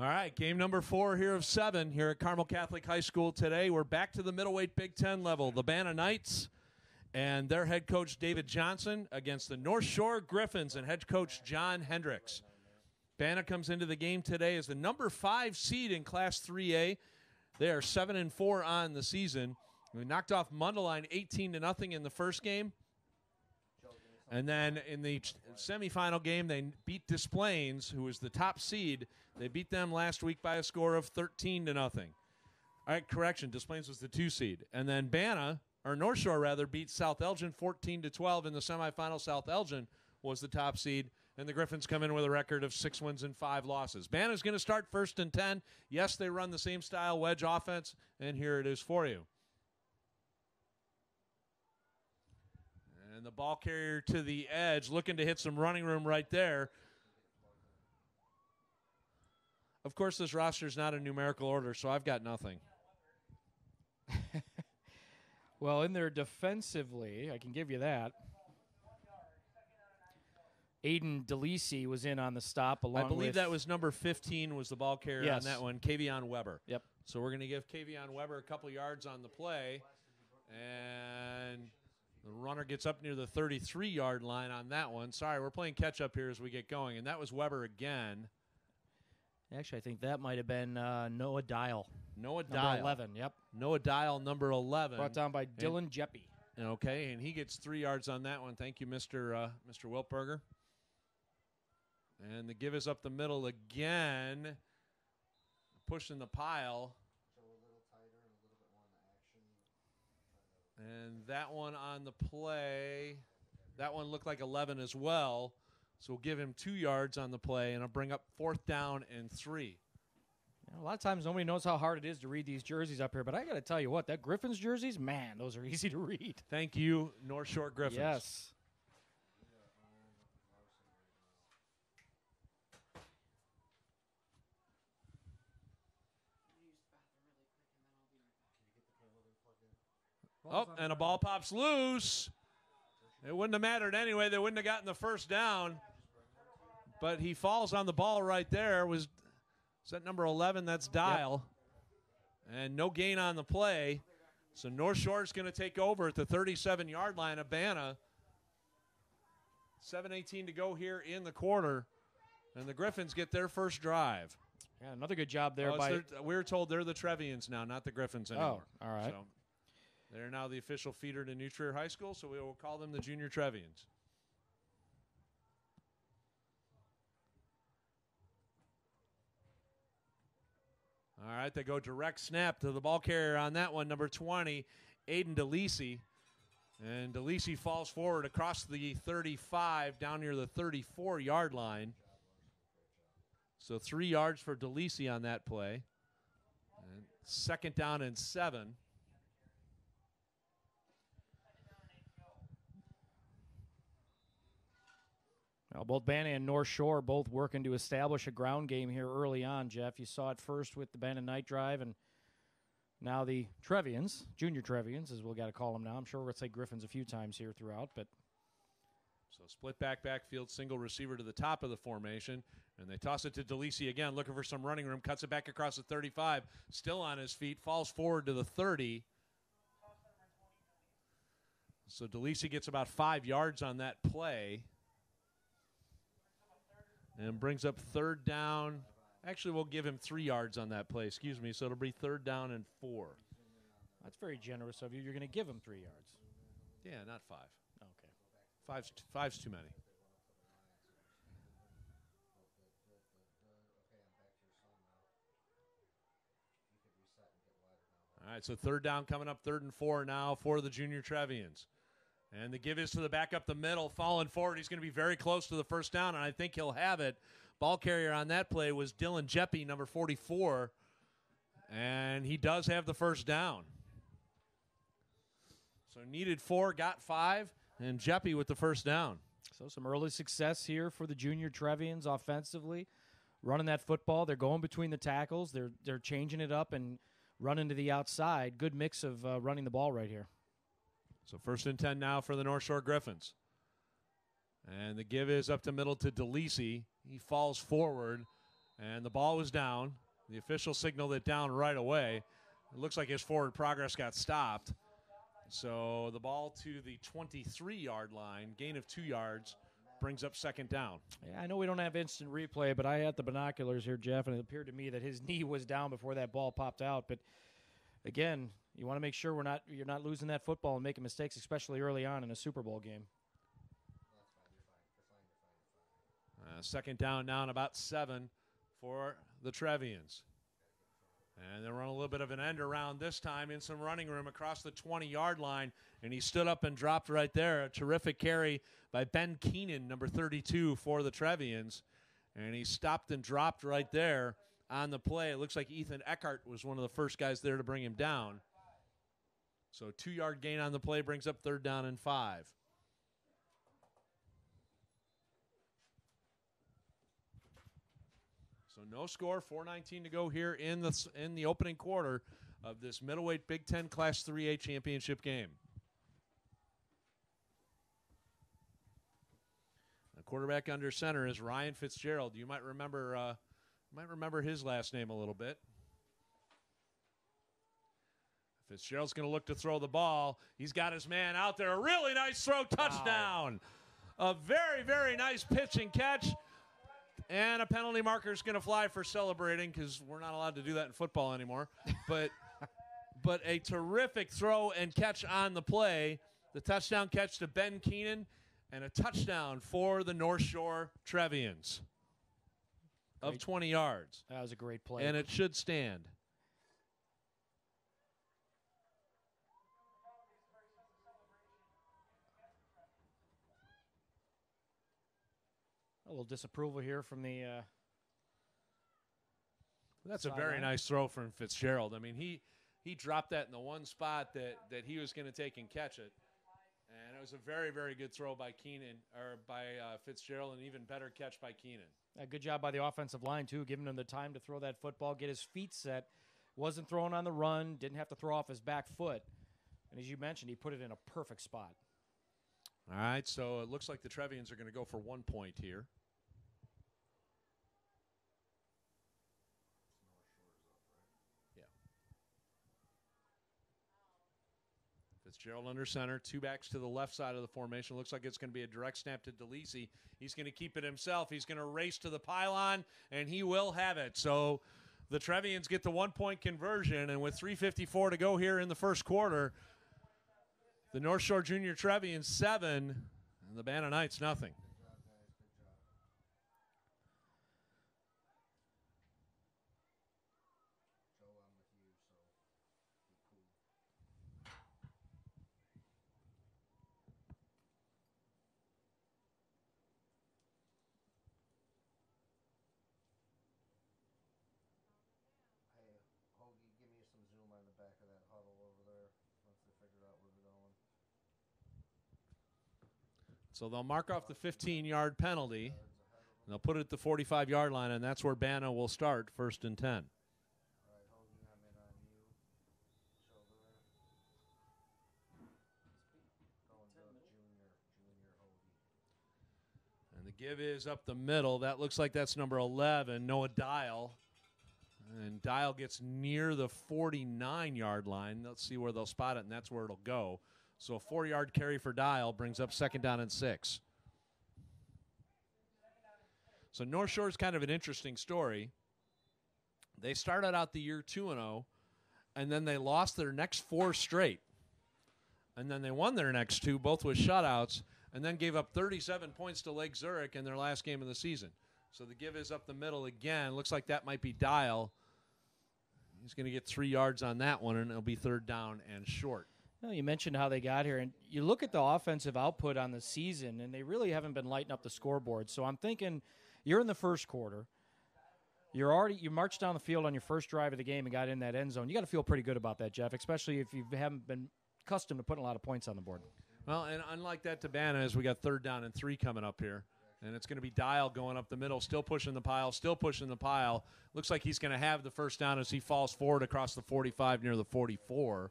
All right, game number 4 here of 7 here at Carmel Catholic High School today. We're back to the middleweight Big 10 level. The BANA Knights and their head coach David Johnson against the North Shore Griffins and head coach John Hendricks. BANA comes into the game today as the number 5 seed in Class 3A. They are 7-4 on the season. We knocked off Mundelein 18-0 in the first game. And then in the semifinal game, they beat Des Plaines, who was the top seed. They beat them last week by a score of 13-0. All right, correction, Des Plaines was the 2 seed. And then BANA, or North Shore rather, beat South Elgin 14-12 in the semifinal. South Elgin was the top seed, and the Griffins come in with a record of 6 wins and 5 losses. BANA's going to start first and 10. Yes, they run the same style wedge offense, and here it is for you. And the ball carrier to the edge, looking to hit some running room right there. Of course, this roster is not in numerical order, so I've got nothing. Well, in there defensively, I can give you that. Aiden DeLisi was in on the stop. I believe that was number 15 was the ball carrier on that one, Kavion Weber. Yep. So we're going to give Kavion Weber a couple yards on the play. And the runner gets up near the 33-yard line on that one. Sorry, we're playing catch-up here as we get going. And that was Weber again. Actually, I think that might have been Noah Dial. Noah number Dial. 11, yep. Noah Dial, number 11. Brought down by Dylan Jeppy. Okay, and he gets 3 yards on that one. Thank you, Mr. Wiltberger. And the give is up the middle again. Pushing the pile. And that one on the play, that one looked like 11 as well. So we'll give him 2 yards on the play, and I'll bring up 4th down and 3. A lot of times nobody knows how hard it is to read these jerseys up here, but I got to tell you what, that Griffins jerseys, man, those are easy to read. Thank you, North Shore Griffins. Yes. Oh, and a ball pops loose. It wouldn't have mattered anyway. They wouldn't have gotten the first down. But he falls on the ball right there. Was that number 11? That's Dial. Yep. And no gain on the play. So North Shore is going to take over at the 37-yard line of BANA. 7:18 to go here in the quarter. And the Griffins get their first drive. Yeah, another good job there. We were told they're the Trevians now, not the Griffins anymore. Oh, all right. So they're now the official feeder to New Trier High School, so we will call them the Junior Trevians. All right, they go direct snap to the ball carrier on that one, number 20, Aiden DeLisi. And DeLisi falls forward across the 35, down near the 34-yard line. So 3 yards for DeLisi on that play. And 2nd down and 7. Well, both BANA and North Shore both working to establish a ground game here early on, Jeff. You saw it first with the BANA night drive, and now the Trevians, Junior Trevians, as we've got to call them now. I'm sure we're going to say Griffins a few times here throughout. But so split backfield, single receiver to the top of the formation, and they toss it to DeLisi again, looking for some running room, cuts it back across the 35, still on his feet, falls forward to the 30. So DeLisi gets about 5 yards on that play. And brings up 3rd down. Actually, we'll give him 3 yards on that play. Excuse me. So it'll be 3rd down and 4. That's very generous of you. You're going to give him 3 yards. Yeah, not 5. Okay. Five's too many. All right, so 3rd down coming up, 3rd and 4 now for the Junior Trevians. And the give is to the back up the middle, falling forward. He's going to be very close to the first down, and I think he'll have it. Ball carrier on that play was Dylan Jeppy, number 44, and he does have the first down. So needed 4, got 5, and Jeppy with the first down. So some early success here for the Junior Trevians offensively. Running that football, they're going between the tackles. They're changing it up and running to the outside. Good mix of running the ball right here. So 1st and 10 now for the North Shore Griffins. And the give is up the middle to DeLisi. He falls forward, And the ball was down. The official signaled it down right away. It looks like his forward progress got stopped. So the ball to the 23-yard line, gain of 2 yards, brings up second down. Yeah, I know we don't have instant replay, but I had the binoculars here, Jeff, and it appeared to me that his knee was down before that ball popped out. But again, you want to make sure you're not losing that football and making mistakes, especially early on in a Super Bowl game. Second down now and about 7 for the Trevians. And they run a little bit of an end around this time in some running room across the 20-yard line, and he stood up and dropped right there. A terrific carry by Ben Keenan, number 32 for the Trevians. And he stopped and dropped right there on the play. It looks like Ethan Eckhart was one of the first guys there to bring him down. So 2-yard gain on the play brings up 3rd down and 5. So no score, 4:19 to go here in the opening quarter of this middleweight Big 10 Class 3A championship game. The quarterback under center is Ryan Fitzgerald. You might remember his last name a little bit. Fitzgerald's going to look to throw the ball. He's got his man out there. A really nice throw, touchdown. Wow. A very, very nice pitch and catch. And a penalty marker is going to fly for celebrating because we're not allowed to do that in football anymore. But a terrific throw and catch on the play. The touchdown catch to Ben Keenan and a touchdown for the North Shore Trevians of 20 yards. That was a great play. And it should stand. A little disapproval here from the That's a very nice throw from Fitzgerald. I mean, he dropped that in the one spot that he was going to take and catch it. And it was a very, very good throw by Fitzgerald, and even better catch by Keenan. A good job by the offensive line, too, giving him the time to throw that football, get his feet set. Wasn't throwing on the run, didn't have to throw off his back foot. And as you mentioned, he put it in a perfect spot. All right, so it looks like the Trevians are going to go for 1 point here. Yeah. Fitzgerald under center, 2 backs to the left side of the formation. Looks like it's going to be a direct snap to DeLisi. He's going to keep it himself. He's going to race to the pylon, and he will have it. So the Trevians get the 1 point conversion, and with 3:54 to go here in the first quarter, the North Shore Junior Trevians 7, and the BANA Knights nothing. So they'll mark off the 15-yard penalty, and they'll put it at the 45-yard line, and that's where BANA will start, 1st and 10. And the give is up the middle. That looks like that's number 11, Noah Dial. And Dial gets near the 49-yard line. Let's see where they'll spot it, and that's where it'll go. So a 4-yard carry for Dial brings up 2nd down and 6. So North Shore is kind of an interesting story. They started out the year 2-0, and then they lost their next 4 straight. And then they won their next 2, both with shutouts, and then gave up 37 points to Lake Zurich in their last game of the season. So the give is up the middle again. Looks like that might be Dial. He's going to get 3 yards on that one, and it'll be 3rd down and short. No, you mentioned how they got here, and you look at the offensive output on the season, and they really haven't been lighting up the scoreboard. So I'm thinking you're in the first quarter. You marched down the field on your first drive of the game and got in that end zone. You got to feel pretty good about that, Jeff, especially if you haven't been accustomed to putting a lot of points on the board. Well, and unlike that to BANA, as we got 3rd down and 3 coming up here. And it's going to be Dial going up the middle, still pushing the pile. Looks like he's going to have the 1st down as he falls forward across the 45 near the 44.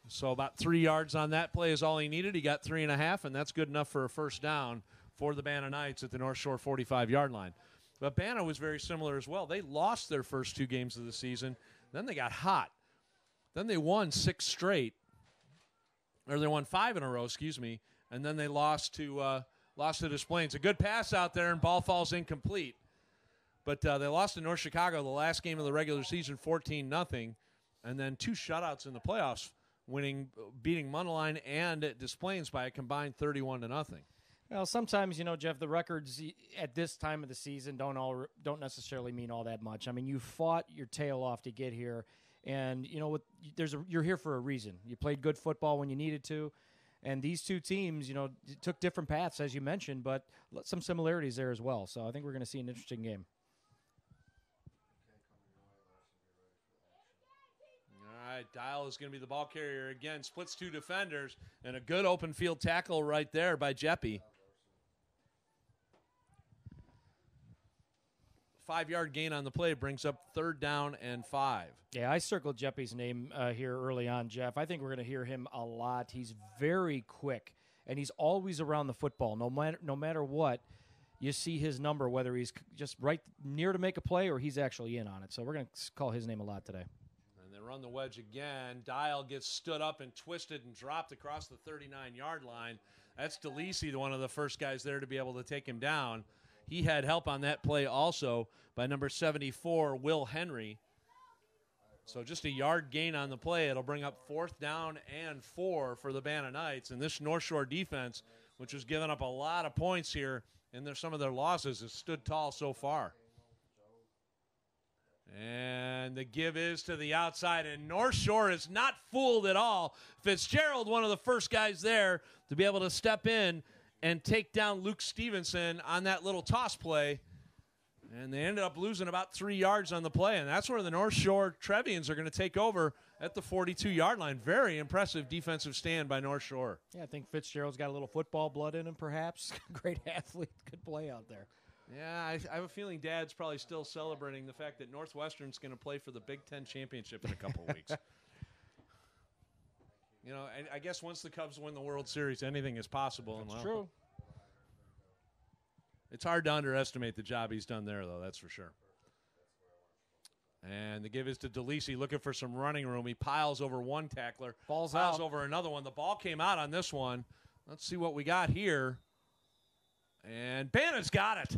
So about 3 yards on that play is all he needed. He got 3.5, and that's good enough for a 1st down for the BANA Knights at the North Shore 45-yard line. But BANA was very similar as well. They lost their first 2 games of the season. Then they got hot. Then they won 6 straight. Or they won 5 in a row, excuse me. And then they lost to Des Plaines. A good pass out there, and ball falls incomplete. But they lost to North Chicago the last game of the regular season, 14-0. And then 2 shutouts in the playoffs, beating Mundelein and Des Plaines by a combined 31-0. Well, sometimes, Jeff, the records at this time of the season don't necessarily mean all that much. I mean, you fought your tail off to get here, and you're here for a reason. You played good football when you needed to, and these 2 teams, took different paths, as you mentioned, but some similarities there as well. So I think we're going to see an interesting game. All right, Dial is going to be the ball carrier again. Splits 2 defenders, and a good open field tackle right there by Jeppy. 5-yard gain on the play brings up 3rd down and 5. Yeah, I circled Jeppy's name here early on, Jeff. I think we're going to hear him a lot. He's very quick, and he's always around the football. No matter what, you see his number, whether he's just right near to make a play or he's actually in on it. So we're going to call his name a lot today. And they run the wedge again. Dial gets stood up and twisted and dropped across the 39-yard line. That's DeLisi, one of the first guys there to be able to take him down. He had help on that play also by number 74, Will Henry. So just a yard gain on the play. It'll bring up 4th down and 4 for the BANA Knights. And this North Shore defense, which has given up a lot of points here in some of their losses, has stood tall so far. And the give is to the outside, and North Shore is not fooled at all. Fitzgerald, one of the first guys there to be able to step in and take down Luke Stevenson on that little toss play. And they ended up losing about 3 yards on the play, and that's where the North Shore Trevians are going to take over at the 42-yard line. Very impressive defensive stand by North Shore. Yeah, I think Fitzgerald's got a little football blood in him, perhaps. Great athlete, good play out there. Yeah, I have a feeling Dad's probably still celebrating the fact that Northwestern's going to play for the Big 10 championship in a couple of weeks. I guess once the Cubs win the World Series, anything is possible. That's true. It's hard to underestimate the job he's done there, though, that's for sure. And the give is to DeLisi, looking for some running room. He piles over one tackler. Piles out over another one. The ball came out on this one. Let's see what we got here. And BANA's got it.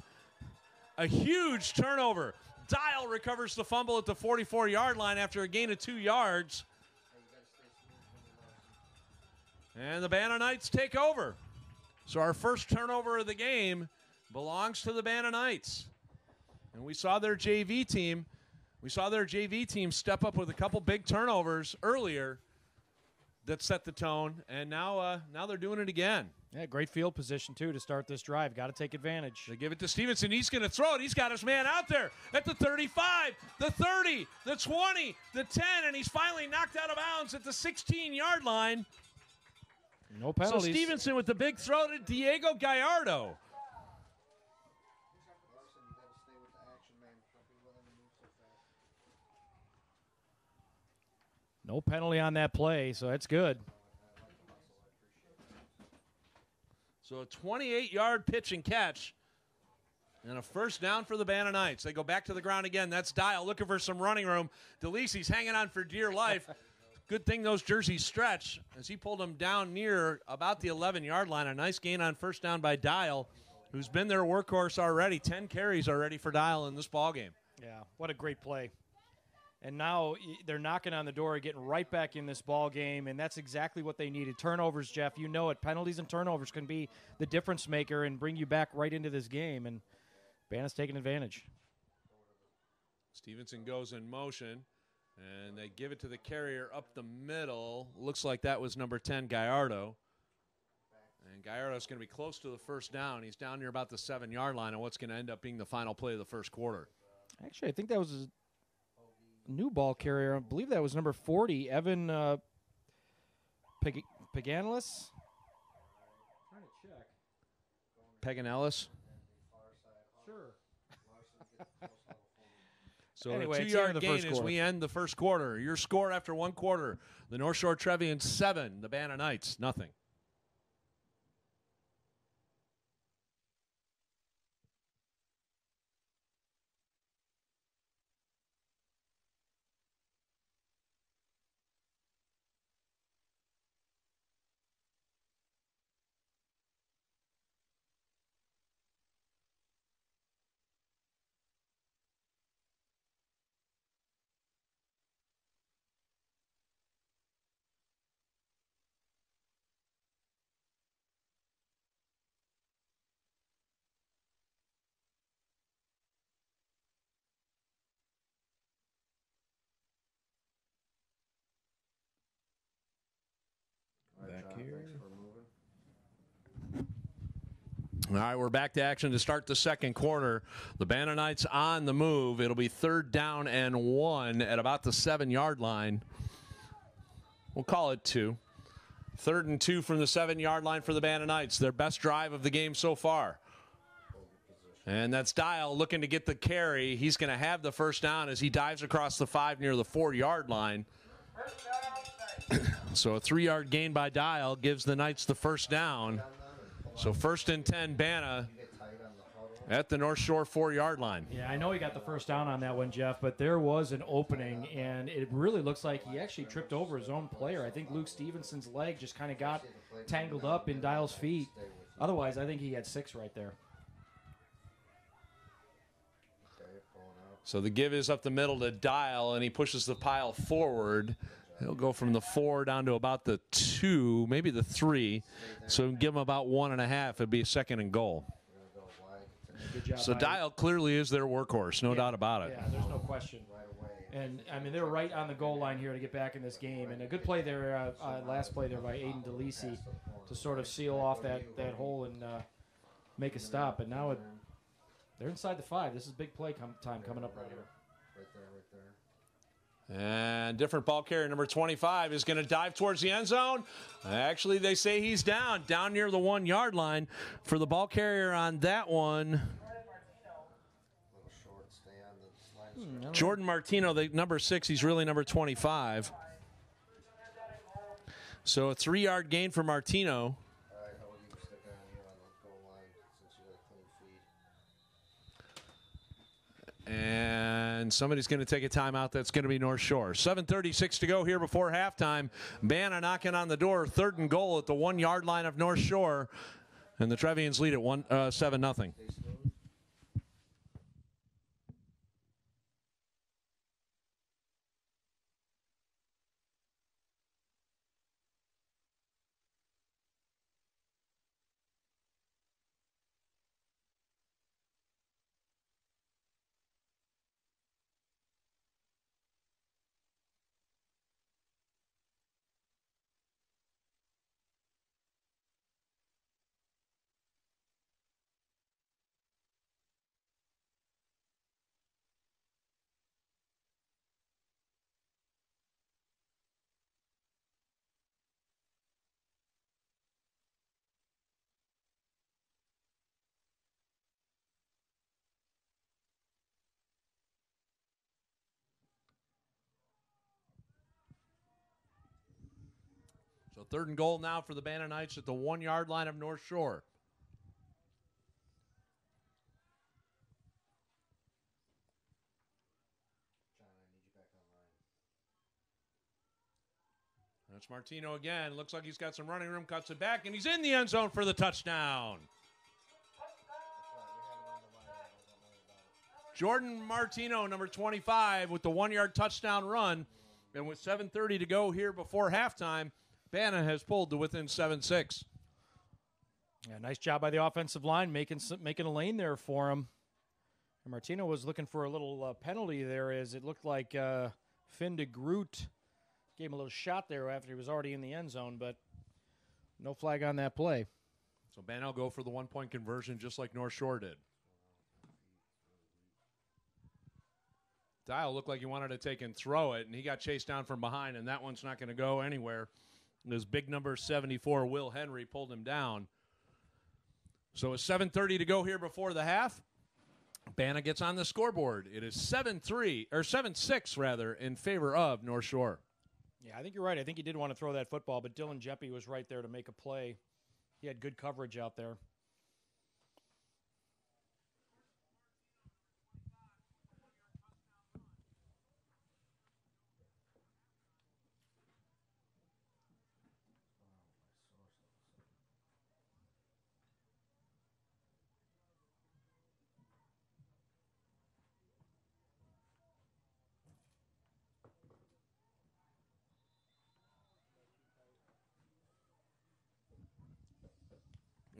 A huge turnover. Dial recovers the fumble at the 44-yard line after a gain of 2 yards. And the BANA Knights take over. So our first turnover of the game belongs to the BANA Knights. And we saw their JV team. Step up with a couple big turnovers earlier that set the tone, and now they're doing it again. Yeah, great field position, too, to start this drive. Got to take advantage. They give it to Stevenson. He's going to throw it. He's got his man out there at the 35, the 30, the 20, the 10, and he's finally knocked out of bounds at the 16-yard line. No penalties. So Stevenson with the big throw to Diego Gallardo. No penalty on that play, so that's good. So a 28-yard pitch and catch and a first down for the BANA Knights. They go back to the ground again. That's Dial looking for some running room. DeLisi's hanging on for dear life. Good thing those jerseys stretch as he pulled them down near about the 11-yard line. A nice gain on first down by Dial, who's been their workhorse already. 10 carries already for Dial in this ballgame. Yeah, what a great play. And now they're knocking on the door, getting right back in this ball game, and that's exactly what they needed. Turnovers, Jeff, you know it. Penalties and turnovers can be the difference maker and bring you back right into this game, and BANA's taking advantage. Stevenson goes in motion, and they give it to the carrier up the middle. Looks like that was number 10, Gallardo. And Gallardo's going to be close to the first down. He's down near about the 7-yard line on what's going to end up being the final play of the first quarter. Actually, I think that was a new ball carrier. I believe that was number 40, Evan Paganelis. Trying to check. Paganelis? Sure. So anyway, a 2-yard gain as we end the first quarter. Your score after one quarter, the North Shore Trevians 7, the BANA Knights nothing. All right, we're back to action to start the second quarter. The BANA Knights on the move. It'll be 3rd down and 1 at about the 7-yard line. We'll call it 2. 3rd and 2 from the 7-yard line for the BANA Knights. Their best drive of the game so far. And that's Dial looking to get the carry. He's going to have the first down as he dives across the 5 near the 4-yard line. So a 3-yard gain by Dial gives the Knights the first down. So 1st and 10, BANA at the North Shore 4-yard line. Yeah, I know he got the first down on that one, Jeff, but there was an opening, and it really looks like he actually tripped over his own player. I think Luke Stevenson's leg just kind of got tangled up in Dial's feet. Otherwise, I think he had 6 right there. So the give is up the middle to Dial, and he pushes the pile forward. He'll go from the 4 down to about the 2, maybe the 3. So give him about 1.5. It'd be a 2nd and goal. Good job. So Dial clearly is their workhorse, no doubt about it. Yeah, there's no question. And, I mean, they're right on the goal line here to get back in this game. And a good play there, last play there by Aiden DeLisi to sort of seal off that hole and make a stop. But now they're inside the 5. This is big play time coming up right here. Right there. And different ball carrier, number 25, is going to dive towards the end zone. Actually, they say he's down near the 1-yard line. For the ball carrier on that one, Jordan Martino, the number 6, he's really number 25. So a 3-yard gain for Martino. And somebody's going to take a timeout. That's going to be North Shore. 7:36 to go here before halftime. BANA knocking on the door. 3rd and goal at the 1-yard line of North Shore. And the Trevians lead at 7-0. So 3rd and goal now for the BANA Knights at the 1-yard line of North Shore. That's Martino again. Looks like he's got some running room, cuts it back, and he's in the end zone for the touchdown. Jordan Martino, number 25, with the 1-yard touchdown run. And with 7:30 to go here before halftime, BANA has pulled to within 7-6. Yeah, nice job by the offensive line making a lane there for him. And Martino was looking for a little penalty there, as it looked like Finn de Groot gave him a little shot there after he was already in the end zone, but no flag on that play. So BANA will go for the 1-point conversion just like North Shore did. Dial looked like he wanted to take and throw it, and he got chased down from behind, and that one's not going to go anywhere. This big number 74, Will Henry, pulled him down. So it's 7:30 to go here before the half. BANA gets on the scoreboard. It is 7-6 rather, in favor of North Shore. Yeah, I think you're right. I think he did want to throw that football, but Dylan Jeppe was right there to make a play. He had good coverage out there.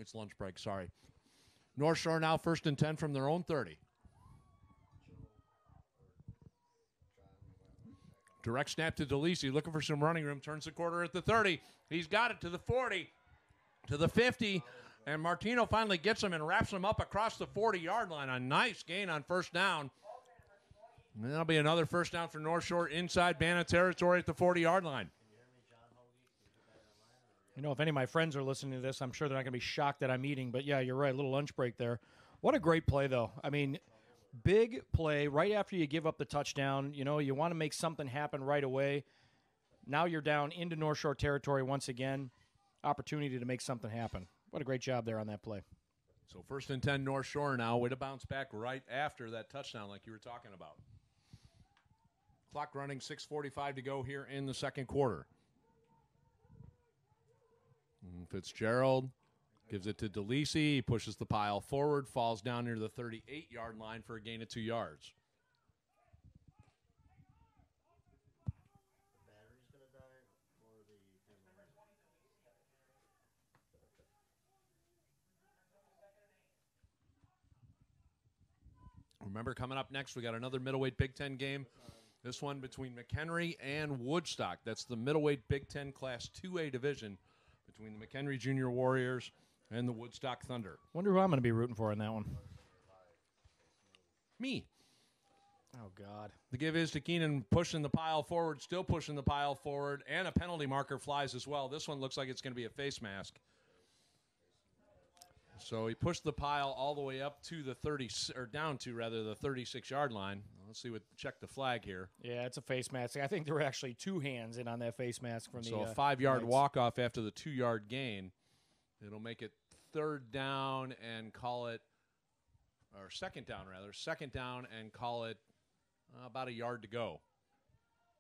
It's lunch break, sorry. North Shore now 1st and 10 from their own 30. Direct snap to DeLisi, looking for some running room, turns the quarter at the 30. He's got it to the 40, to the 50, And Martino finally gets him and wraps him up across the 40-yard line. A nice gain on first down. And that'll be another first down for North Shore inside BANA territory at the 40-yard line. You know, if any of my friends are listening to this, I'm sure they're not going to be shocked that I'm eating. But, yeah, you're right, a little lunch break there. What a great play, though. I mean, big play right after you give up the touchdown. You know, you want to make something happen right away. Now you're down into North Shore territory once again. Opportunity to make something happen. What a great job there on that play. So 1st and 10 North Shore now. Way to bounce back right after that touchdown like you were talking about. Clock running, 6:45 to go here in the second quarter. And Fitzgerald gives it to DeLisi. He pushes the pile forward, falls down near the 38-yard line for a gain of 2 yards. Remember, coming up next, we got another middleweight Big Ten game. This one between McHenry and Woodstock. That's the middleweight Big Ten Class 2A division between the McHenry Junior Warriors and the Woodstock Thunder. Wonder who I'm going to be rooting for in that one. Me. Oh, God. The give is to Keenan, pushing the pile forward, still pushing the pile forward, and a penalty marker flies as well. This one looks like it's going to be a face mask. So he pushed the pile all the way up to the 36-yard line. Let's see check the flag here. Yeah, it's a face mask. I think there were actually 2 hands in on that face mask from So a 5-yard walk-off after the 2-yard gain. It'll make it 3rd down and call it, or 2nd down rather, 2nd down and call it about a yard to go.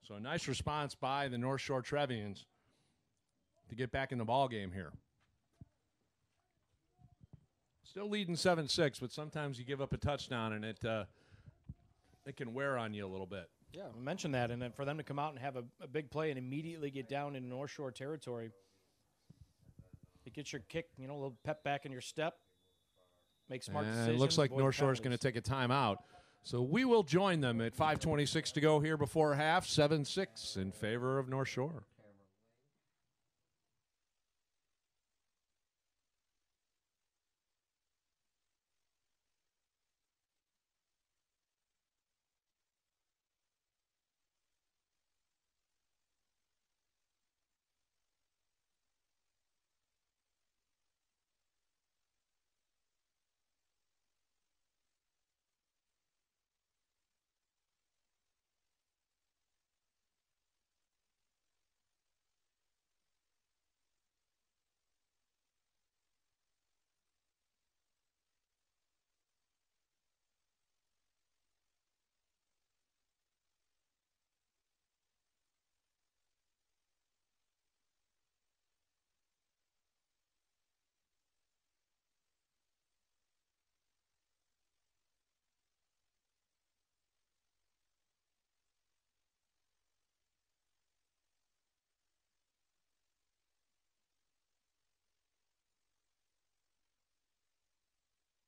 So a nice response by the North Shore Trevians to get back in the ball game here. Still leading 7-6, but sometimes you give up a touchdown and it can wear on you a little bit. Yeah, I mentioned that, and then for them to come out and have a big play and immediately get down in North Shore territory, it gets your kick, a little pep back in your step, make smart decisions. It looks like North Shore is going to take a timeout. So we will join them at 5:26 to go here before half, 7-6 in favor of North Shore.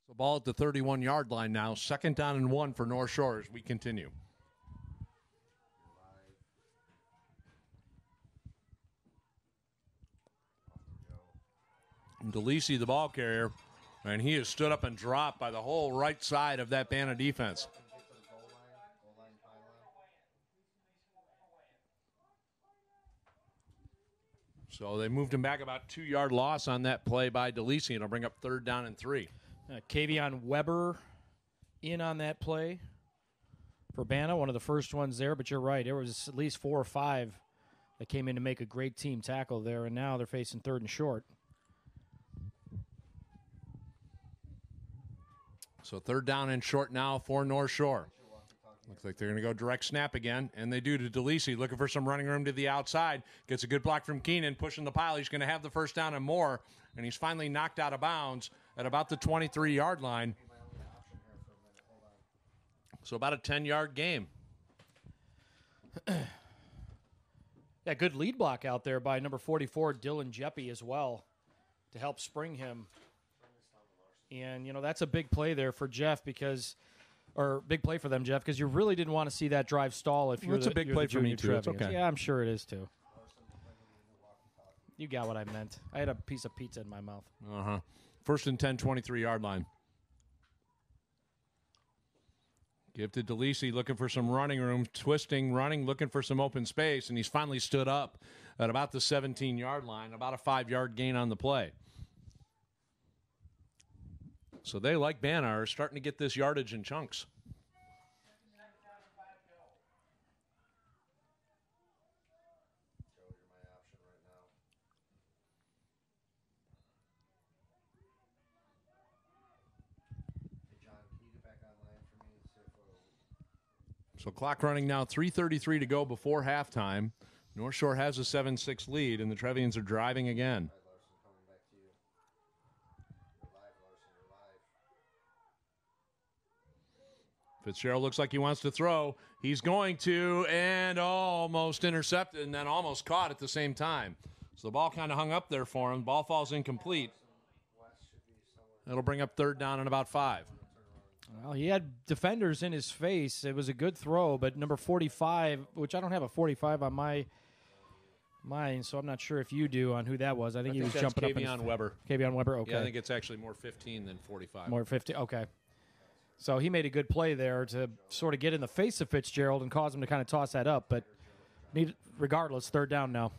The ball at the 31-yard line now. 2nd down and 1 for North Shore as we continue. And DeLisi, the ball carrier, and he is stood up and dropped by the whole right side of that BANA defense. So they moved him back about 2-yard loss on that play by DeLisi, and it'll bring up 3rd down and 3. Kavion Weber in on that play for BANA, one of the first ones there. But you're right, there was at least 4 or 5 that came in to make a great team tackle there, and now they're facing 3rd and short. So 3rd down and short now for North Shore. Looks like they're going to go direct snap again, and they do to DeLisi, looking for some running room to the outside. Gets a good block from Keenan, pushing the pile. He's going to have the 1st down and more, and he's finally knocked out of bounds at about the 23-yard line. So about a 10-yard game. Yeah, good lead block out there by number 44, Dylan Jeppy, as well, to help spring him. And, that's a big play there for Jeff big play for them, Jeff, because you really didn't want to see that drive stall if you're It's a big play for me, too. It's okay. Yeah, I'm sure it is, too. You got what I meant. I had a piece of pizza in my mouth. First and 10, 23-yard line. Give to DeLisi, looking for some running room, twisting, running, looking for some open space, and he's finally stood up at about the 17-yard line, about a 5-yard gain on the play. So they, like BANA, are starting to get this yardage in chunks. So clock running now, 3:33 to go before halftime. North Shore has a 7-6 lead, and the Trevians are driving again. Fitzgerald looks like he wants to throw. He's going to, and almost intercepted, and then almost caught at the same time. So the ball kind of hung up there for him. Ball falls incomplete. That'll bring up third down and about 5. Well, he had defenders in his face. It was a good throw, but number 45, which I don't have a 45 on mine, so I'm not sure if you do on who that was. I think he was jumping up. Kavion Weber. Kavion Weber, okay. Yeah, I think it's actually more 15 than 45. More 15, okay. So he made a good play there to sort of get in the face of Fitzgerald and cause him to kind of toss that up, but regardless, third down now.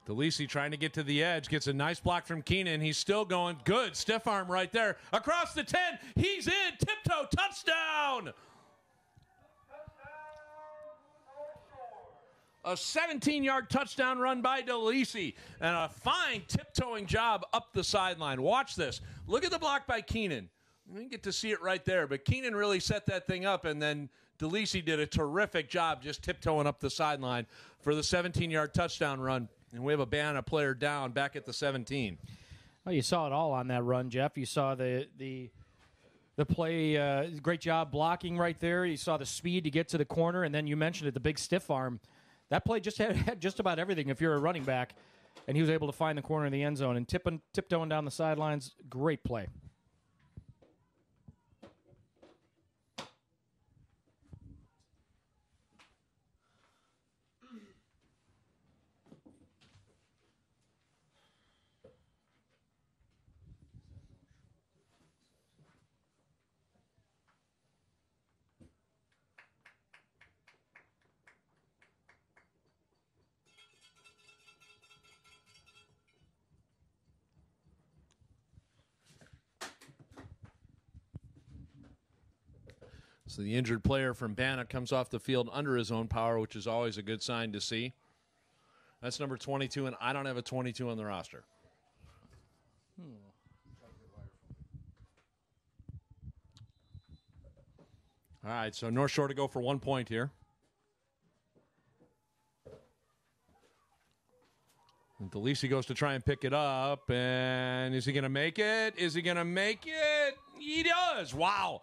DeLisi trying to get to the edge, gets a nice block from Keenan. He's still going. Good stiff arm right there. Across the 10. He's in. Tiptoe. Touchdown. A 17-yard touchdown run by DeLisi. And a fine tiptoeing job up the sideline. Watch this. Look at the block by Keenan. You didn't get to see it right there, but Keenan really set that thing up, and then DeLisi did a terrific job just tiptoeing up the sideline for the 17-yard touchdown run. And we have a BANA player down back at the 17. Well, you saw it all on that run, Jeff. You saw the play, great job blocking right there. You saw the speed to get to the corner, and then you mentioned it, the big stiff arm. That play just had just about everything if you're a running back, and he was able to find the corner of the end zone and tiptoeing down the sidelines. Great play. So the injured player from BANA comes off the field under his own power, which is always a good sign to see. That's number 22, and I don't have a 22 on the roster. All right, so North Shore to go for 1 point here. And DeLisi goes to try and pick it up, and is he going to make it? Is he going to make it? He does. Wow.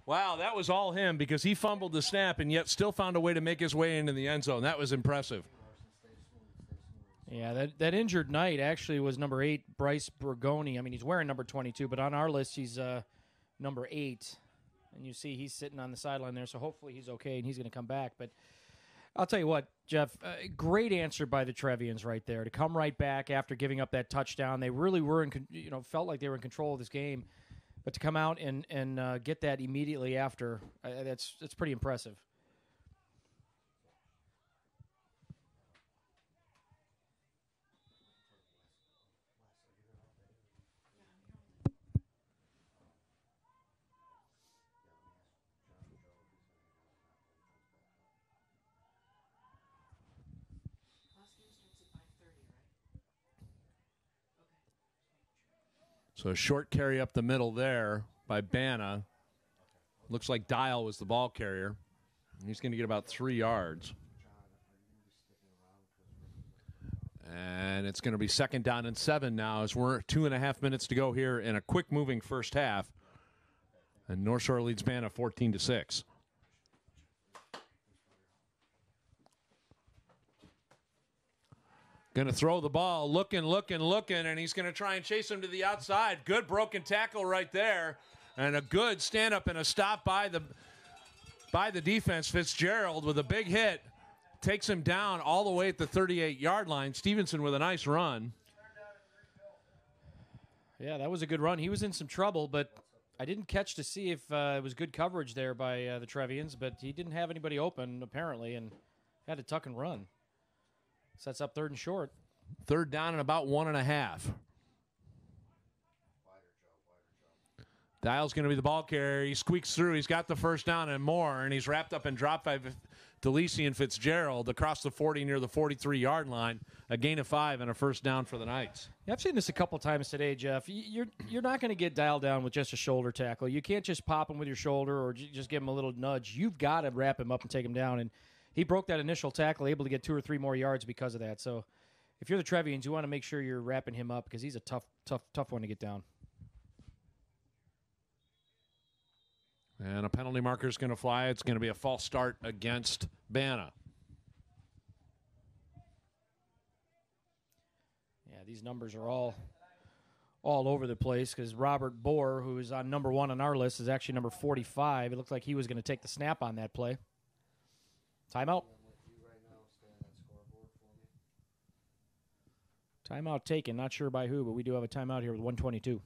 Wow, that was all him because he fumbled the snap and yet still found a way to make his way into the end zone. That was impressive. Yeah, that injured Knight actually was number 8, Bryce Bergoni. I mean, he's wearing number 22, but on our list, he's number 8. And you see he's sitting on the sideline there, so hopefully he's okay and he's going to come back. But I'll tell you what, Jeff, great answer by the Trevians right there to come right back after giving up that touchdown. They really were, felt like they were in control of this game. But to come out and get that immediately after, that's pretty impressive. So a short carry up the middle there by BANA. Looks like Dial was the ball carrier. He's going to get about 3 yards. And it's going to be 2nd down and 7 now as we're 2.5 minutes to go here in a quick-moving first half. And North Shore leads BANA 14-6. Going to throw the ball, looking, and he's going to try and chase him to the outside. Good broken tackle right there, and a good stand-up and a stop by the defense. Fitzgerald with a big hit. takes him down all the way at the 38-yard line. Stevenson with a nice run. Yeah, that was a good run. He was in some trouble, but I didn't catch to see if it was good coverage there by the Trevians, but he didn't have anybody open, apparently, and had to tuck and run. Sets up 3rd and short. 3rd down and about 1.5. Dial's going to be the ball carrier. He squeaks through. He's got the first down and more, and he's wrapped up in drop by DeLisi and Fitzgerald across the 40 near the 43-yard line. A gain of 5 and a first down for the Knights. Yeah, I've seen this a couple times today, Jeff. You're not going to get dialed down with just a shoulder tackle. You can't just pop him with your shoulder or just give him a little nudge. You've got to wrap him up and take him down, and he broke that initial tackle, able to get 2 or 3 more yards because of that. So if you're the Trevians, you want to make sure you're wrapping him up because he's a tough one to get down. And a penalty marker is going to fly. It's going to be a false start against BANA. Yeah, these numbers are all over the place because Robert Bohr, who is on number 1 on our list, is actually number 45. It looked like he was going to take the snap on that play. Timeout. Timeout taken. Not sure by who, but we do have a timeout here with 1:22.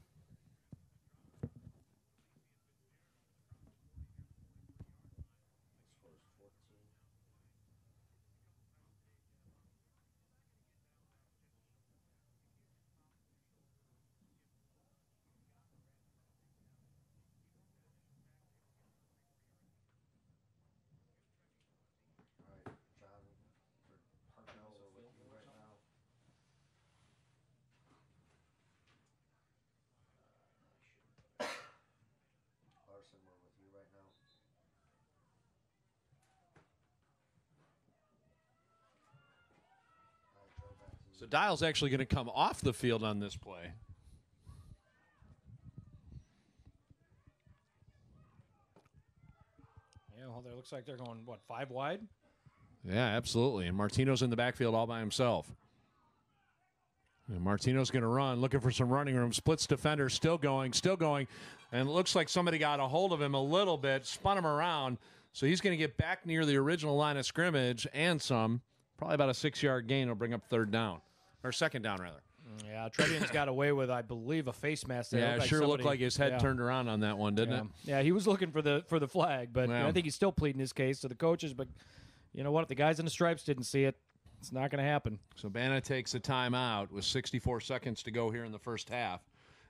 So Dial's actually going to come off the field on this play. Yeah, well, it looks like they're going, 5 wide? Yeah, absolutely. And Martino's in the backfield all by himself. And Martino's going to run, looking for some running room. Splits defender, still going. And it looks like somebody got a hold of him a little bit, spun him around. So he's going to get back near the original line of scrimmage and some. Probably about a 6-yard gain will bring up 3rd down. Or 2nd down, rather. Yeah, Trevian's got away with, I believe, a face mask. There. Yeah, it sure looked like his head turned around on that one, didn't it? Yeah, he was looking for the flag, but I think he's still pleading his case to the coaches. But you know what? If the guys in the stripes didn't see it, it's not going to happen. So BANA takes a timeout with 64 seconds to go here in the first half.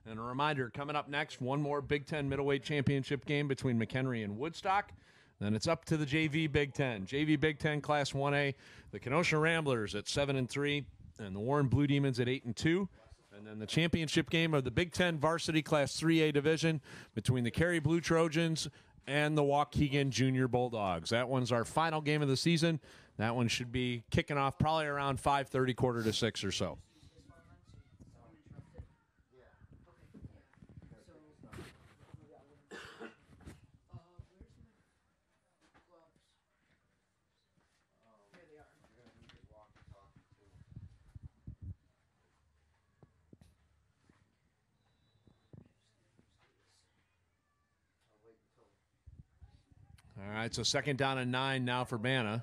And a reminder, coming up next, one more Big 10 middleweight championship game between McHenry and Woodstock. Then it's up to the JV Big 10. JV Big 10 Class 1A, the Kenosha Ramblers at 7-3, and the Warren Blue Demons at 8-2. And then the championship game of the Big 10 Varsity Class 3A division between the Cary Blue Trojans and the Waukegan Junior Bulldogs. That one's our final game of the season. That one should be kicking off probably around 5:30, 5:45 or so. All right, so 2nd down and 9 now for BANA.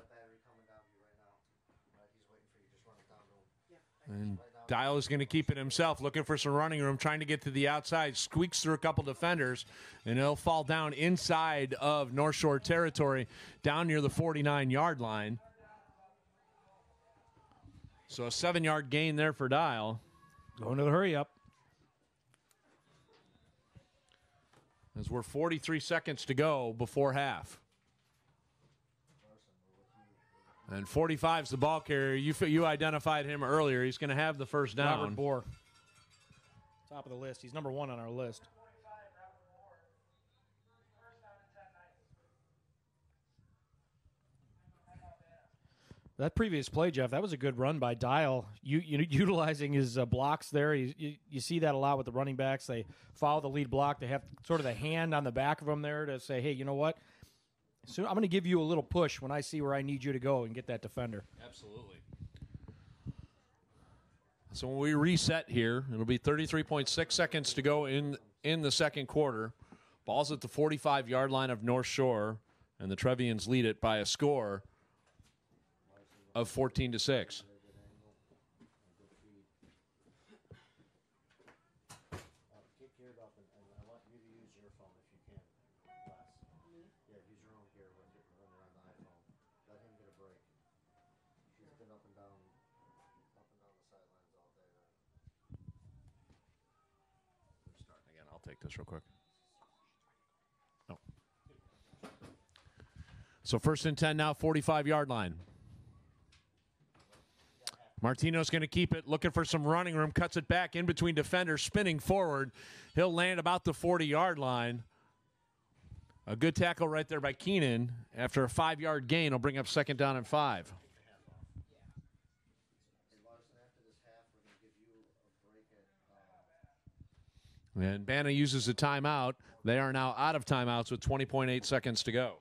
And Dial is going to keep it himself, looking for some running room, trying to get to the outside, squeaks through a couple defenders, and he'll fall down inside of North Shore territory, down near the 49-yard line. So a 7-yard gain there for Dial. Going to the hurry up. As we're 43 seconds to go before half. And 45's the ball carrier. You identified him earlier. He's going to have the first down. Robert Bohr. Top of the list. He's number 1 on our list. That previous play, Jeff, that was a good run by Dial. Utilizing his blocks there. You see that a lot with the running backs. They follow the lead block. They have sort of the hand on the back of them there to say, hey, you know what? So I'm going to give you a little push when I see where I need you to go and get that defender. Absolutely. So when we reset here, it'll be 33.6 seconds to go in the second quarter. Ball's at the 45-yard line of North Shore, and the Trevians lead it by a score. of 14-6. Again, I'll take this real quick. Oh. So 1st and 10 now, 45-yard line. Martino's going to keep it, looking for some running room, cuts it back in between defenders, spinning forward. He'll land about the 40-yard line. A good tackle right there by Keenan. After a 5-yard gain, he'll bring up 2nd down and 5. And BANA uses a timeout. They are now out of timeouts with 20.8 seconds to go.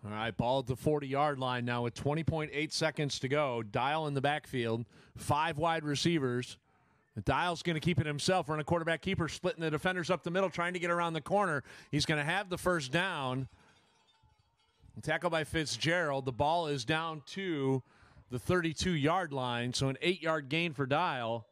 All right, ball at the 40-yard line now with 20.8 seconds to go. Dial in the backfield, 5 wide receivers. Dial's going to keep it himself. Run a quarterback keeper, splitting the defenders up the middle, trying to get around the corner. He's going to have the 1st down. Tackled by Fitzgerald. The ball is down to the 32-yard line, so an 8-yard gain for Dial.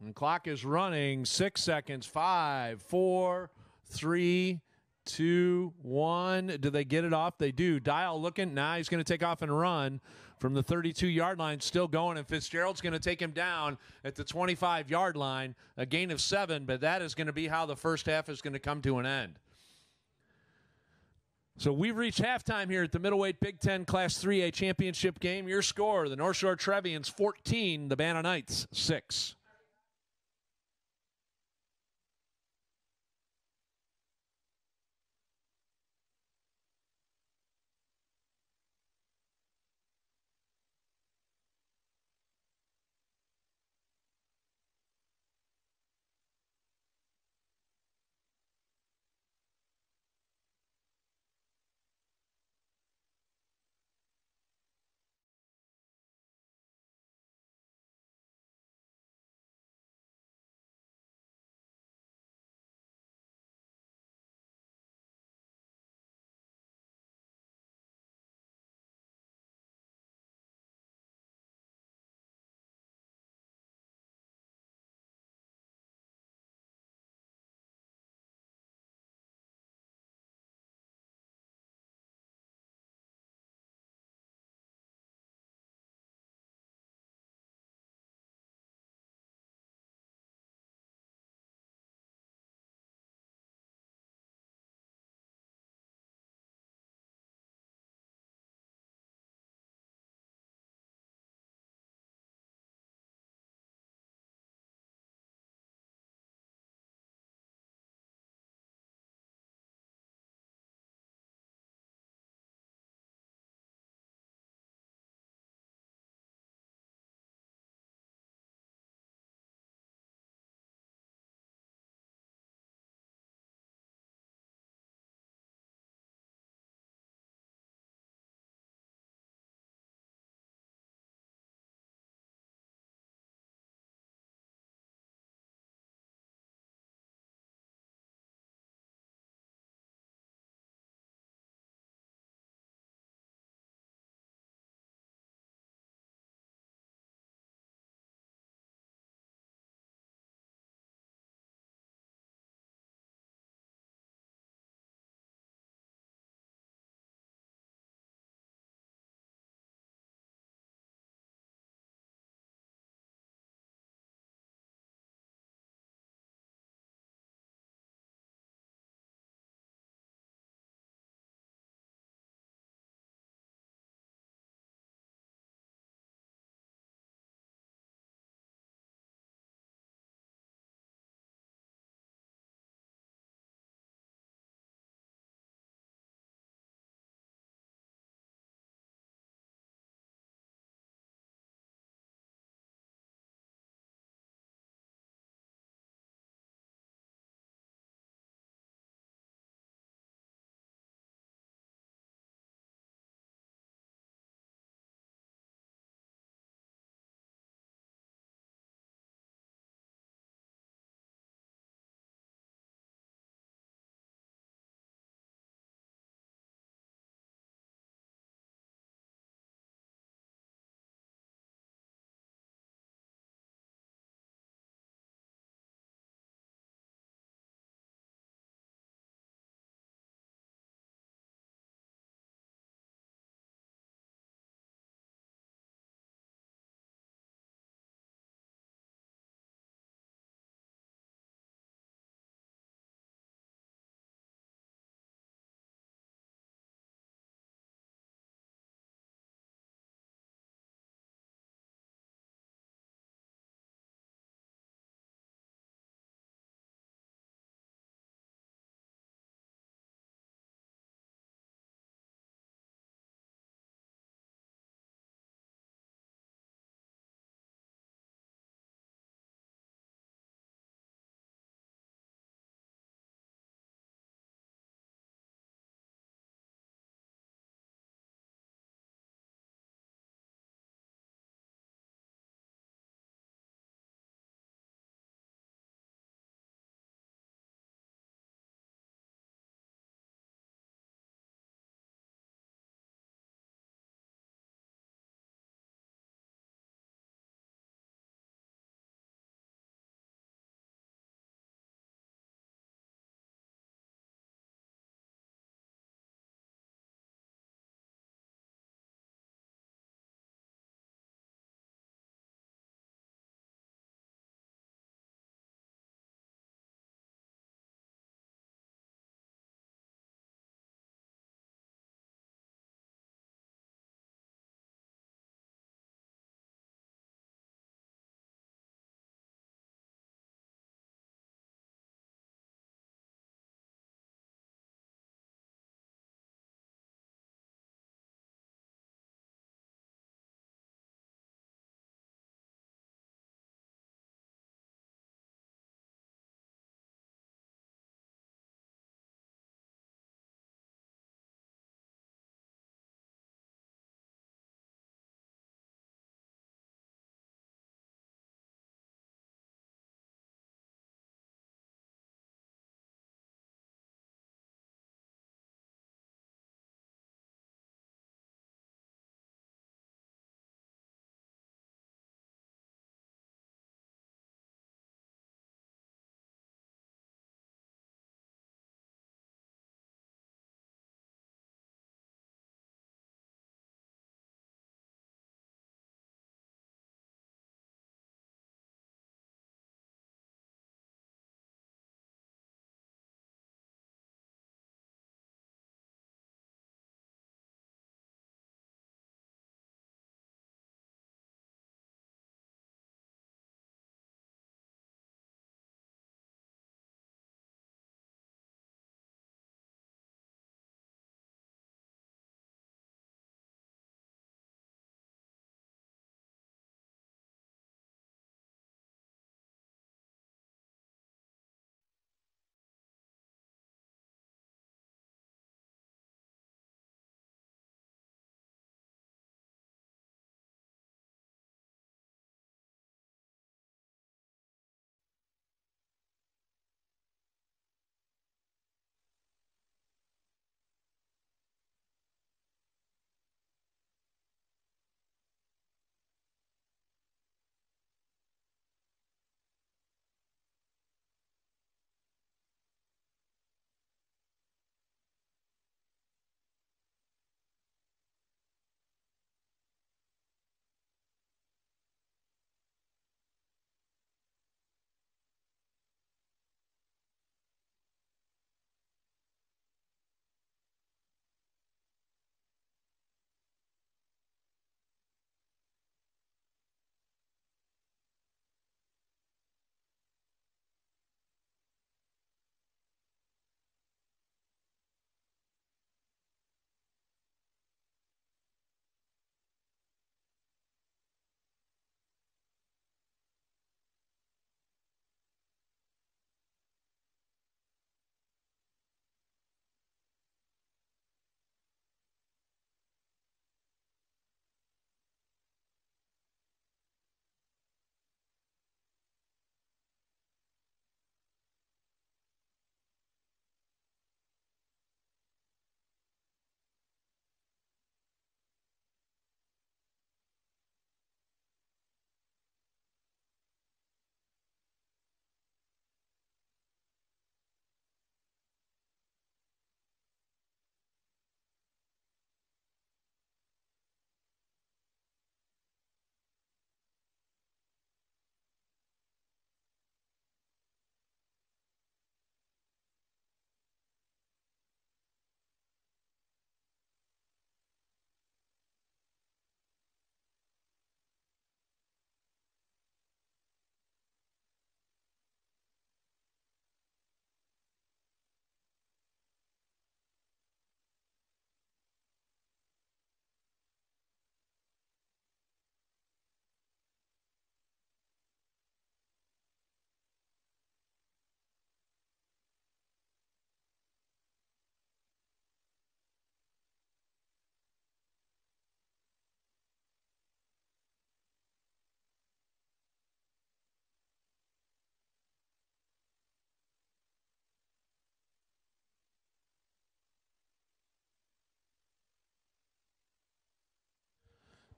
And the clock is running. 6 seconds. 5, 4, 3, 2, 1. Do they get it off? They do. Dial looking. Now he's going to take off and run from the 32-yard line. Still going, and Fitzgerald's going to take him down at the 25-yard line. A gain of 7, but that is going to be how the first half is going to come to an end. So we've reached halftime here at the Middleweight Big 10 Class 3A Championship game. Your score, the North Shore Trevians 14, the BANA Knights 6.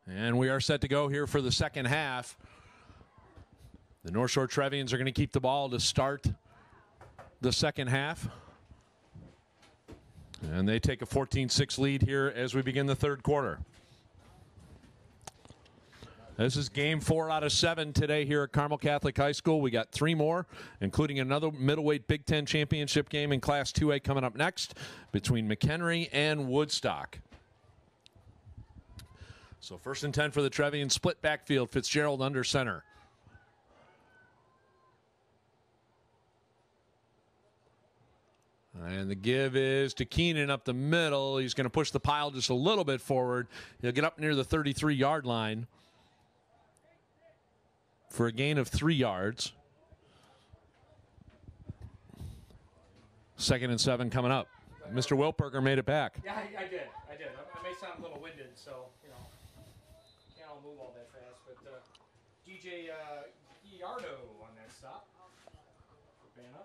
And we are set to go here for the second half. The North Shore Trevians are going to keep the ball to start the second half. And they take a 14-6 lead here as we begin the third quarter. This is game 4 out of 7 today here at Carmel Catholic High School. We got 3 more, including another middleweight Big 10 championship game in Class 2A coming up next between McHenry and Woodstock. So 1st and 10 for the Trevian, split backfield, Fitzgerald under center. And the give is to Keenan up the middle. He's going to push the pile just a little bit forward. He'll get up near the 33-yard line for a gain of 3 yards. 2nd and 7 coming up. Mr. Wilperger made it back. Yeah, I did. I may sound a little winded, so, you know, can't all move all that fast. But DJ Giardo on that stop for BANA.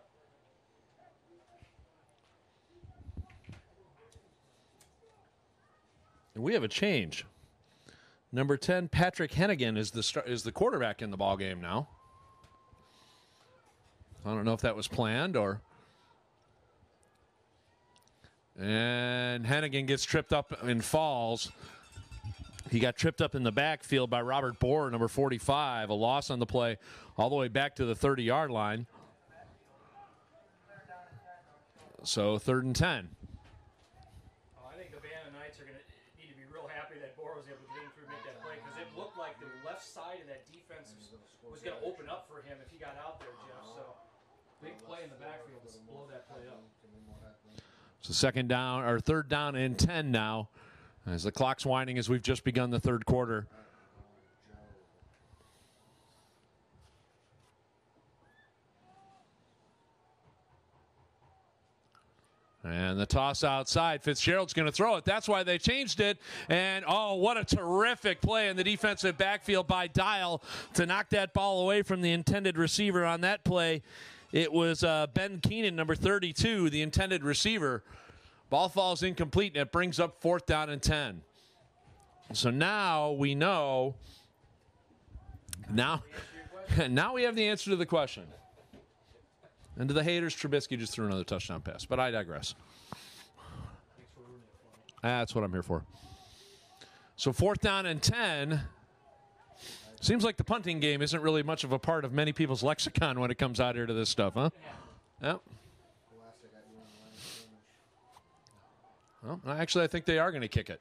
And we have a change. Number 10, Patrick Hennigan is the quarterback in the ball game now. I don't know if that was planned or. And Hennigan gets tripped up and falls. He got tripped up in the backfield by Robert Bohr, number 45. A loss on the play all the way back to the 30-yard line. So 3rd and 10. I think the BANA Knights are going to need to be real happy that Bohr was able to get in through and make that play, because it looked like the left side of that defense was going to open up for him if he got out there, Jeff. So big play in the backfield to blow that play up. So 3rd down and 10 now, as the clock's winding as we've just begun the third quarter. And the toss outside. Fitzgerald's going to throw it. That's why they changed it. And, oh, what a terrific play in the defensive backfield by Dial to knock that ball away from the intended receiver on that play. It was Ben Keenan, number 32, the intended receiver. Ball falls incomplete, and it brings up 4th down and 10. So now we know. Now we have the answer to the question. And to the haters, Trubisky just threw another touchdown pass. But I digress. That's what I'm here for. So 4th down and 10. Seems like the punting game isn't really much of a part of many people's lexicon when it comes out here to this stuff, huh? Yeah. Well, actually, I think they are going to kick it.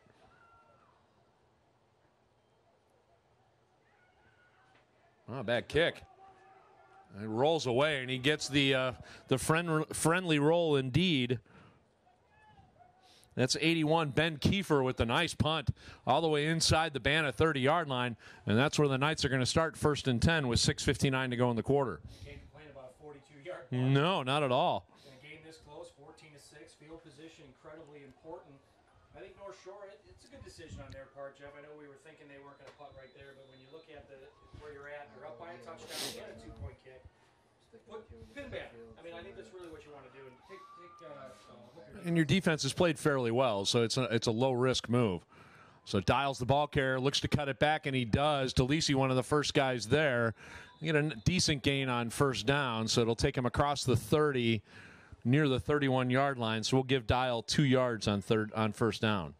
Oh, bad kick. It rolls away, and he gets the friendly roll indeed. That's 81, Ben Kiefer with the nice punt all the way inside the BANA 30-yard line, and that's where the Knights are going to start 1st and 10 with 6:59 to go in the quarter. Can't complain about a 42-yard punt. No, not at all. In a game this close, 14-6, field position incredibly important. I think North Shore, it's a good decision on their part, Jeff. I know we were thinking they weren't going to punt right there, but when you look at where you're at, you're up by a touchdown, you get a 2-point kick. Pin back. I mean, I think that's really what you want to do. And and your defense has played fairly well, so it's a low-risk move. So Dials the ball carrier, looks to cut it back, and he does. DeLisi, one of the first guys there. You get a decent gain on 1st down, so it'll take him across the 30, near the 31-yard line. So we'll give Dial 2 yards on 1st down.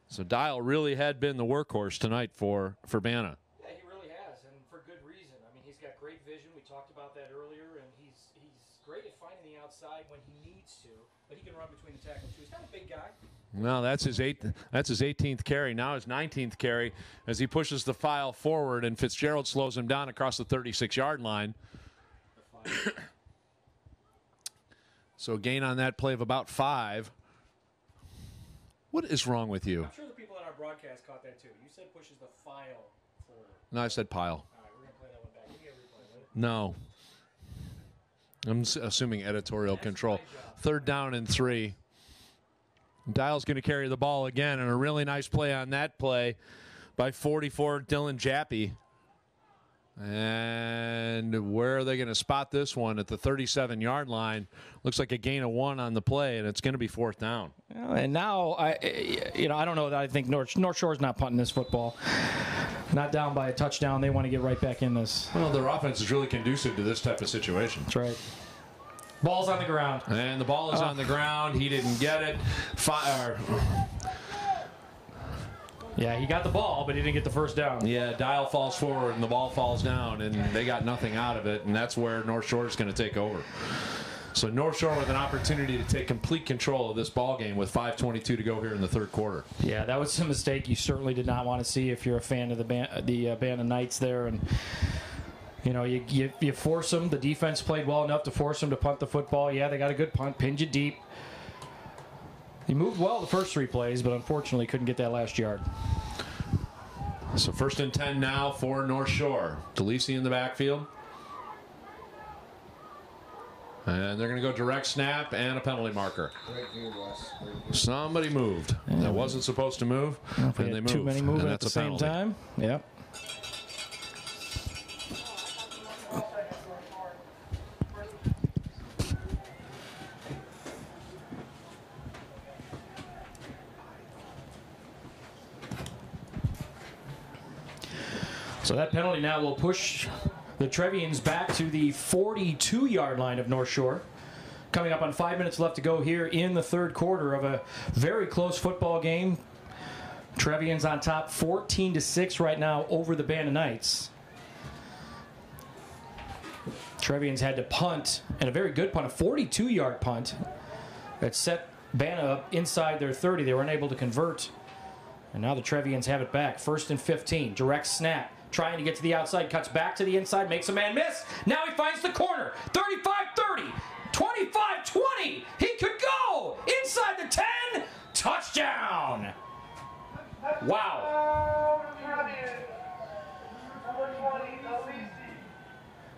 So Dial really had been the workhorse tonight for BANA. Yeah, he really has, and for good reason. I mean, he's got great vision. We talked about that earlier, and he's great at finding the outside when he needs to, but he can run between the tackles too. He's kind of a big guy. Well, that's his 18th carry. Now his 19th carry as he pushes the file forward, and Fitzgerald slows him down across the 36-yard line. So gain on that play of about 5. What is wrong with you? I'm sure the people on our broadcast caught that too. You said pushes the file forward. No, I said pile. All right, we're going to play that one back. Can we get a replay of it? No. I'm assuming editorial control. 3rd down and 3. Dial's going to carry the ball again, and a really nice play on that play by 44 Dylan Jappy. And where are they going to spot this one? At the 37-yard line. Looks like a gain of 1 on the play, and it's going to be 4th down. And now, I don't know that I think North Shore's not punting this football. Not down by a touchdown. They want to get right back in this. Well, their offense is really conducive to this type of situation. That's right. Ball's on the ground. And the ball is on the ground. He didn't get it. Yeah, he got the ball, but he didn't get the first down. Yeah, dial falls forward and the ball falls down, and they got nothing out of it, and that's where North Shore is going to take over. So North Shore with an opportunity to take complete control of this ball game with 5:22 to go here in the third quarter. Yeah, that was a mistake you certainly did not want to see if you're a fan of the BANA Knights there. And you force them. The defense played well enough to force them to punt the football. Yeah, they got a good punt, pinned you deep. He moved well the first 3 plays, but unfortunately couldn't get that last yard. So 1st and 10 now for North Shore. DeLisi in the backfield. And they're going to go direct snap and a penalty marker. Somebody moved. That wasn't supposed to move, and they moved. Too many moving at the same penalty. time. Yep. So that penalty now will push the Trevians back to the 42-yard line of North Shore. Coming up on 5 minutes left to go here in the third quarter of a very close football game. Trevians on top 14-6 right now over the BANA Knights. Trevians had to punt, and a very good punt, a 42-yard punt that set BANA up inside their 30. They were unable to convert, and now the Trevians have it back. 1st and 15, direct snap. Trying to get to the outside, cuts back to the inside, makes a man miss. Now he finds the corner. 35-30, 25-20. He could go inside the 10. Touchdown. Wow.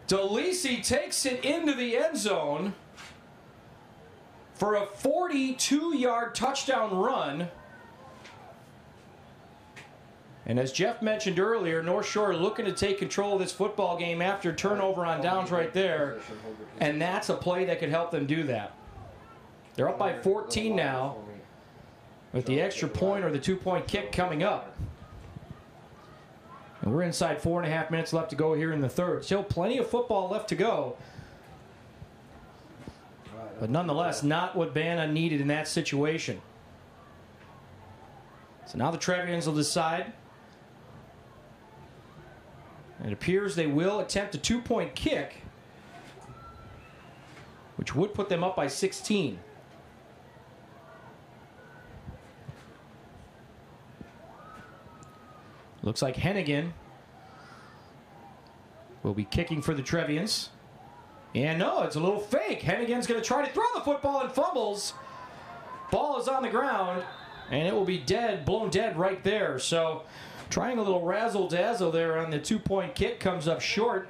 DeLisi takes it into the end zone for a 42-yard touchdown run. And as Jeff mentioned earlier, North Shore looking to take control of this football game after turnover on downs right there. And that's a play that could help them do that. They're up by 14 now with the extra point or the 2-point kick coming up. And we're inside 4.5 minutes left to go here in the third. Still plenty of football left to go. But nonetheless, not what BANA needed in that situation. So now the Trevians will decide. It appears they will attempt a 2-point kick, which would put them up by 16. Looks like Hennigan will be kicking for the Trevians. And no, it's a little fake. Hennigan's going to try to throw the football and fumbles. Ball is on the ground, and it will be dead, blown dead right there. So trying a little razzle-dazzle there on the 2-point kick, comes up short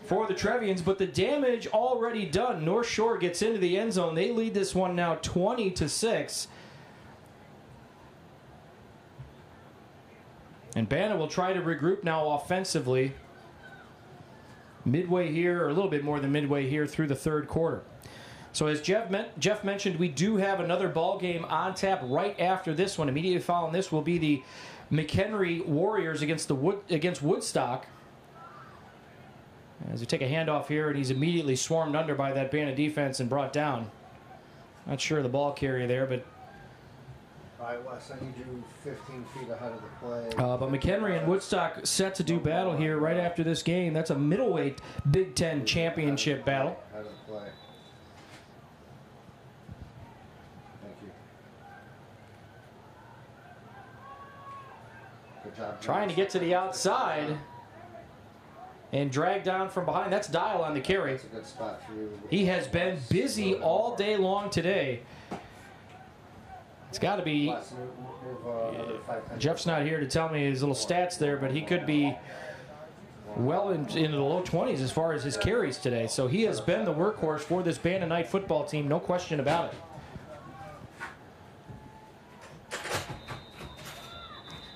for the Trevians, but the damage already done. North Shore gets into the end zone. They lead this one now 20-6. And BANA will try to regroup now offensively. Midway here, or a little bit more than midway here through the third quarter. So as Jeff mentioned, we do have another ball game on tap right after this one. Immediately following this will be the McHenry Warriors against Woodstock. As we take a handoff here, and he's immediately swarmed under by that BANA defense and brought down. Not sure of the ball carrier there, but All right, Wes, I need you 15 feet ahead of the play. but McHenry and Woodstock set to do battle here right after this game. That's a middleweight Big 10 championship battle. Ahead of the play. Thank you. Good job. Trying to get to the outside and drag down from behind. That's Dial on the carry. That's a good spot for you. He has been busy all day long today. It's got to be. Wes, move, another 5, 10. Jeff's not here to tell me his little stats there, but he could be well into the low 20s as far as his carries today. So he has been the workhorse for this BANA Knight football team, no question about it.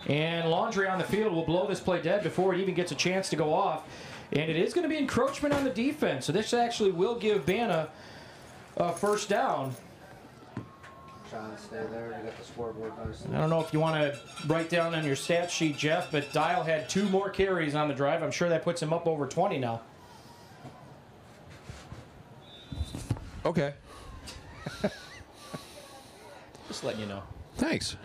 And Laundry on the field will blow this play dead before it even gets a chance to go off. And it is going to be encroachment on the defense. So this actually will give BANA a first down. John, stay there. You got the scoreboard nice. I don't know if you want to write down on your stat sheet, Jeff, but Dial had 2 more carries on the drive. I'm sure that puts him up over 20 now. Okay. Just letting you know. Thanks.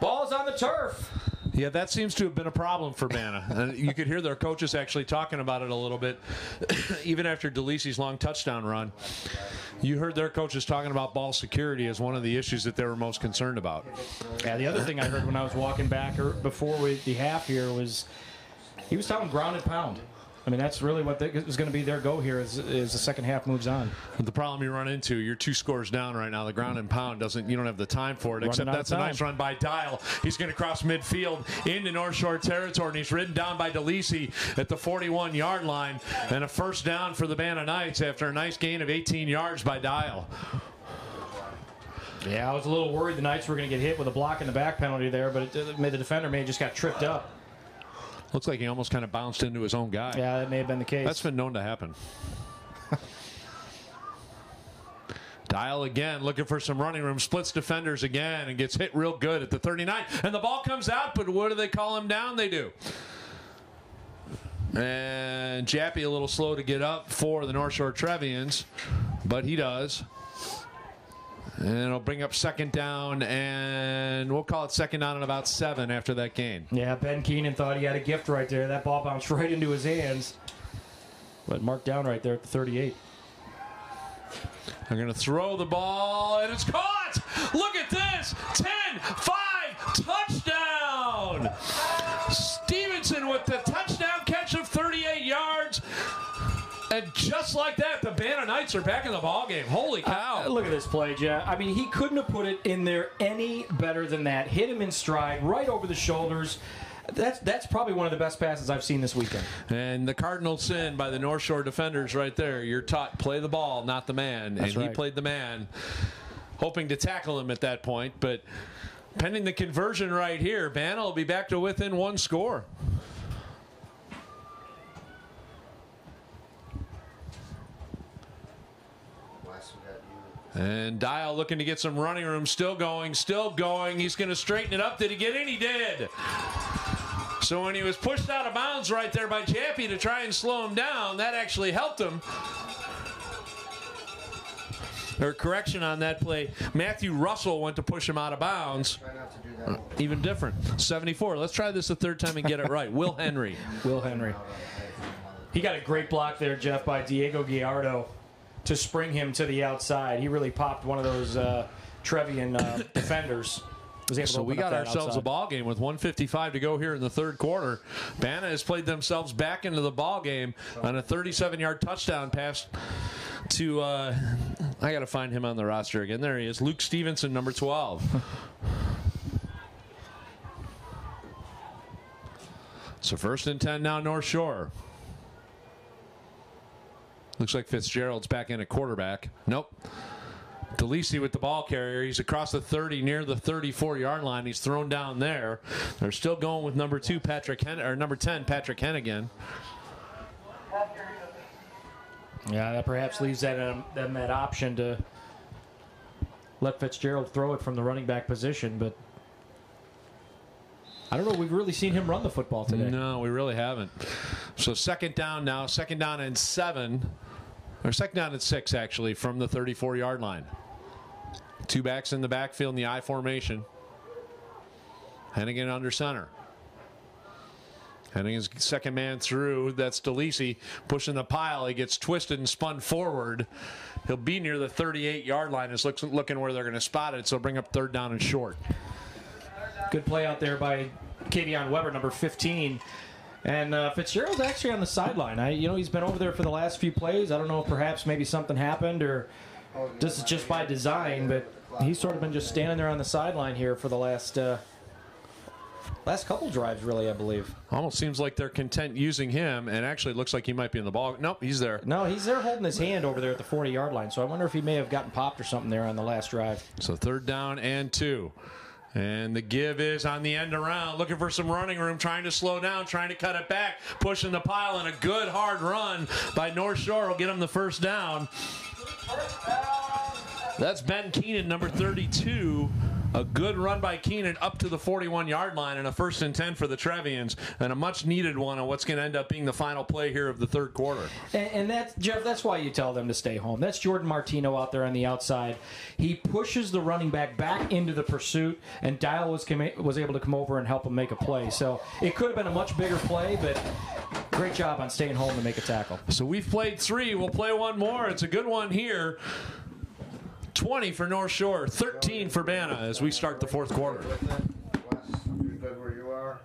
Ball's on the turf. Yeah, that seems to have been a problem for BANA. And you could hear their coaches actually talking about it a little bit, even after DeLisi's long touchdown run. You heard their coaches talking about ball security as one of the issues that they were most concerned about. Yeah, the other thing I heard when I was walking back before the half here was he was talking ground and pound. I mean, that's really what is going to be their go here as the second half moves on. The problem you run into, you're 2 scores down right now. The ground and pound you don't have the time for it, except that's a nice run by Dial. He's going to cross midfield into North Shore territory, and he's ridden down by DeLisi at the 41-yard line. And a first down for the BANA Knights after a nice gain of 18 yards by Dial. Yeah, I was a little worried the Knights were going to get hit with a block in the back penalty there, but the defender may have just got tripped up. Looks like he almost kind of bounced into his own guy. Yeah, that may have been the case. That's been known to happen. Dial again, looking for some running room. Splits defenders again and gets hit real good at the 39. And the ball comes out, but what do they call him down? They do. And Jappy a little slow to get up for the North Shore Trevians, but he does. And it'll bring up second down, and we'll call it second down and about 7 after that gain. Yeah, Ben Keenan thought he had a gift right there. That ball bounced right into his hands. But marked down right there at the 38. They're going to throw the ball, and it's caught! Look at this! 10-5 touchdown! Stevenson with the touchdown catch of 38 yards. And just like that, the BANA Knights are back in the ballgame. Holy cow. Look at this play, Jeff. I mean, he couldn't have put it in there any better than that. Hit him in stride, right over the shoulders. That's probably one of the best passes I've seen this weekend. And the cardinal sin by the North Shore defenders right there. You're taught, play the ball, not the man. That's right. He played the man, hoping to tackle him at that point. But pending the conversion right here, BANA will be back to within 1 score. And Dial looking to get some running room. Still going, still going. He's going to straighten it up. Did he get in? He did. So when he was pushed out of bounds right there by Jappy to try and slow him down, that actually helped him. Or correction on that play. Matthew Russell went to push him out of bounds. Try not to do that. Even different. 74. Let's try this a third time and get it right. Will Henry. Will Henry. He got a great block there, Jeff, by Diego Gallardo to spring him to the outside. He really popped one of those Trevian defenders. So we got ourselves outside. a ball game with 1:55 to go here in the third quarter. BANA has played themselves back into the ball game on a 37-yard touchdown pass to I got to find him on the roster again. There he is, Luke Stevenson, number 12. So 1st and 10 now, North Shore. Looks like Fitzgerald's back in at quarterback. Nope. DeLisi with the ball carrier. He's across the 30 near the 34-yard line. He's thrown down there. They're still going with number 10, Patrick Hennigan. Yeah, that perhaps leaves them that option to let Fitzgerald throw it from the running back position, but I don't know. We've really seen him run the football today. No, we really haven't. So second down now. Second down and 7. Or second down and 6, actually, from the 34-yard line. 2 backs in the backfield in the I formation. Hennigan under center. Hennigan's second man through. That's DeLisi pushing the pile. He gets twisted and spun forward. He'll be near the 38-yard line. It's looking where they're going to spot it, so bring up 3rd down and short. Good play out there by Kavion Weber, number 15. And Fitzgerald's actually on the sideline. He's been over there for the last few plays. I don't know if perhaps maybe something happened or this is just by design, but he's sort of been just standing there on the sideline here for the last last couple drives, really, I believe. Almost seems like they're content using him, and actually it looks like he might be in the ball. Nope, he's there. No, he's there holding his hand over there at the 40-yard line, so I wonder if he may have gotten popped or something there on the last drive. So 3rd down and 2. And the give is on the end around, looking for some running room, trying to slow down, trying to cut it back, pushing the pile, and a good hard run by North Shore will get him the 1st down. That's Ben Keenan, number 32. A good run by Keenan up to the 41-yard line, and a 1st and 10 for the Trevians, and a much-needed one on what's going to end up being the final play here of the 3rd quarter. And that's, Jeff, that's why you tell them to stay home. That's Jordan Martino out there on the outside. He pushes the running back into the pursuit, and Dial was able to come over and help him make a play. So it could have been a much bigger play, but great job on staying home to make a tackle. So we've played 3. We'll play one more. It's a good one here. 20 for North Shore, 13 for BANA as we start the 4th quarter. Wes, you're good where you are.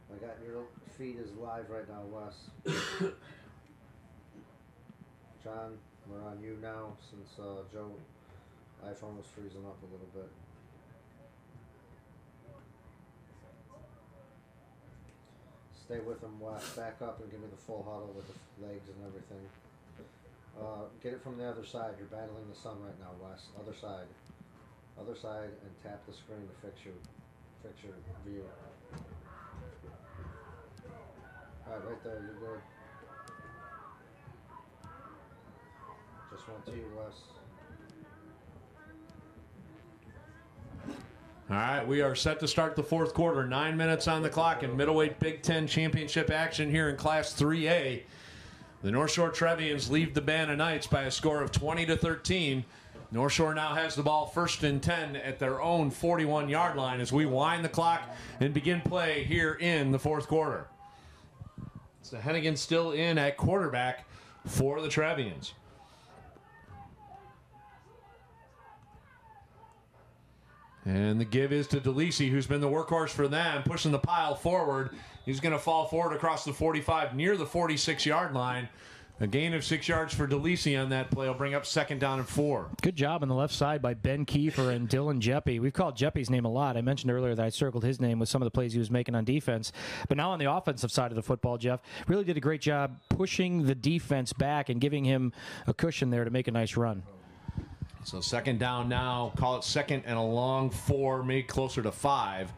I got your feed is live right now, Wes. John, we're on you now since Joe iPhone was freezing up a little bit. Stay with him, Wes. Back up and give me the full huddle with the legs and everything. Get it from the other side. You're battling the sun right now, Wes. Other side. Other side, and tap the screen to fix your view. Alright, right there, you're good. Just went to you, Wes. All right, we are set to start the 4th quarter. 9 minutes on the clock in middleweight Big 10 championship action here in Class 3A. The North Shore Trevians lead the BANA Knights by a score of 20-13. North Shore now has the ball 1st and 10 at their own 41-yard line as we wind the clock and begin play here in the 4th quarter. So Hennigan still in at quarterback for the Trevians. And the give is to DeLisi, who's been the workhorse for them, pushing the pile forward. He's going to fall forward across the 45 near the 46-yard line. A gain of 6 yards for DeLisi on that play will bring up 2nd down and 4. Good job on the left side by Ben Kiefer and Dylan Jeppe. We've called Jeppe's name a lot. I mentioned earlier that I circled his name with some of the plays he was making on defense. But now on the offensive side of the football, Jeff really did a great job pushing the defense back and giving him a cushion there to make a nice run. So 2nd down now. Call it 2nd and a long 4, maybe closer to 5.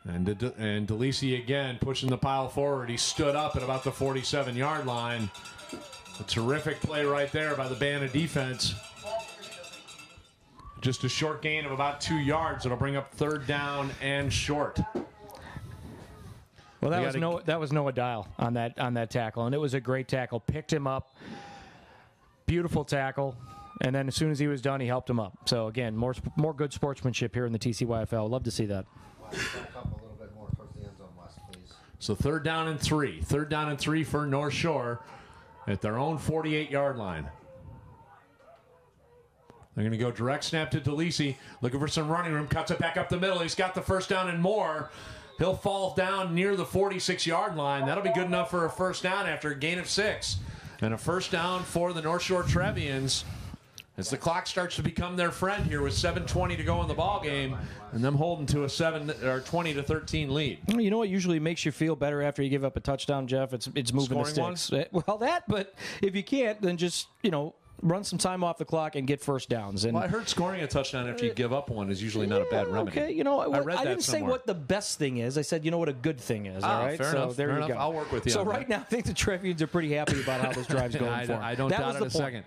And DeLisi again pushing the pile forward. He stood up at about the 47-yard line. A terrific play right there by the BANA defense. Just a short gain of about 2 yards. It'll bring up 3rd down and short. Well, that was Noah Dial on that tackle, and it was a great tackle. Picked him up, beautiful tackle, and then as soon as he was done, he helped him up. So again, more good sportsmanship here in the TCYFL. Love to see that. Back up a little bit more towards the end zone, Wes, please. So 3rd down and 3. 3rd down and 3 for North Shore at their own 48-yard line. They're going to go direct snap to DeLisi, looking for some running room, cuts it back up the middle. He's got the 1st down and more. He'll fall down near the 46-yard line. That'll be good enough for a 1st down after a gain of 6. And a 1st down for the North Shore Trevians as the clock starts to become their friend here with 7:20 to go in the ball game, and them holding to a 20-13 lead. You know what usually makes you feel better after you give up a touchdown, Jeff? It's moving Scoring the sticks. Well, that, but if you can't, then just, run some time off the clock and get 1st downs. And I heard scoring a touchdown after you give up one is usually not a bad remedy. Okay, I didn't say what the best thing is. I said, what a good thing is. All right, fair enough. There you go. I'll work with you. So right now, I think the Trevians are pretty happy about how this drive's going for them. I don't doubt it a second.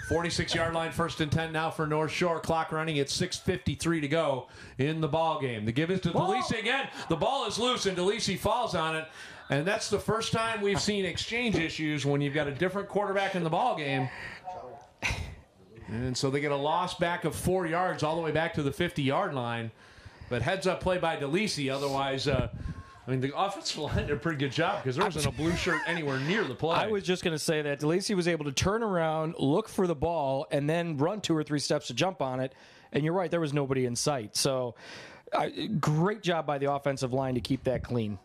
46-yard line, 1st and 10 now for North Shore. Clock running at 6:53 to go in the ball game. The give is to DeLisi again. The ball is loose, and DeLisi falls on it. And that's the first time we've seen exchange issues when you've got a different quarterback in the ball game. And so they get a loss back of 4 yards all the way back to the 50-yard line. But heads-up play by DeLisi. Otherwise, the offensive line did a pretty good job because there wasn't a blue shirt anywhere near the play. I was just going to say that DeLisi was able to turn around, look for the ball, and then run 2 or 3 steps to jump on it. And you're right, there was nobody in sight. So great job by the offensive line to keep that clean.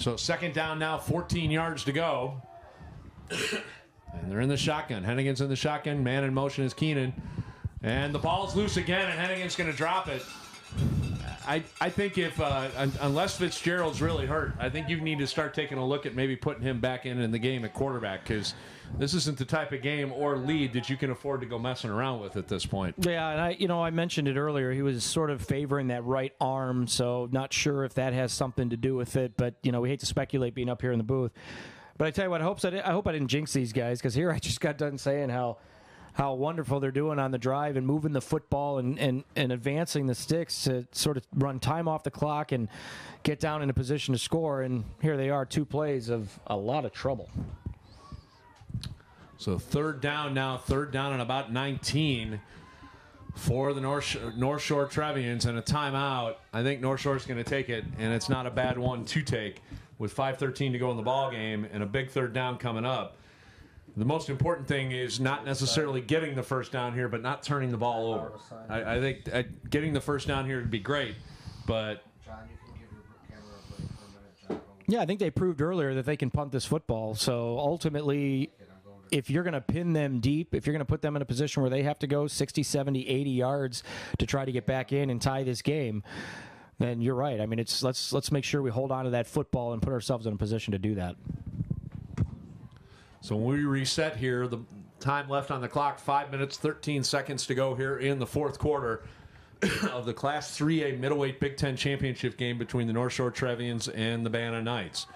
So second down now, 14 yards to go. And they're in the shotgun. Hennigan's in the shotgun. Man in motion is Keenan. And the ball's loose again, and Hennigan's going to drop it. I think if unless Fitzgerald's really hurt, I think you need to start taking a look at maybe putting him back in the game at quarterback, because this isn't the type of game or lead that you can afford to go messing around with at this point. Yeah, and I mentioned it earlier. He was sort of favoring that right arm, so not sure if that has something to do with it. But we hate to speculate being up here in the booth. But I tell you what, I hope I didn't jinx these guys, because here I just got done saying how wonderful they're doing on the drive and moving the football and advancing the sticks to sort of run time off the clock and get down in a position to score. And here they are, 2 plays of a lot of trouble. So third down now, and about 19 for the North Shore Trevians, and a timeout. I think North Shore's going to take it, and it's not a bad one to take with 5:13 to go in the ball game and a big third down coming up. The most important thing is not necessarily getting the first down here, but not turning the ball over. I think getting the first down here would be great, but... John, you can give your camera a break for a minute, John. Yeah, I think they proved earlier that they can punt this football. So ultimately, if you're going to pin them deep, if you're going to put them in a position where they have to go 60, 70, 80 yards to try to get back in and tie this game, then you're right. I mean, let's make sure we hold on to that football and put ourselves in a position to do that. So when we reset here, the time left on the clock, 5 minutes, 13 seconds to go here in the fourth quarter of the Class 3A Middleweight Big 10 Championship game between the North Shore Trevians and the BANA Knights.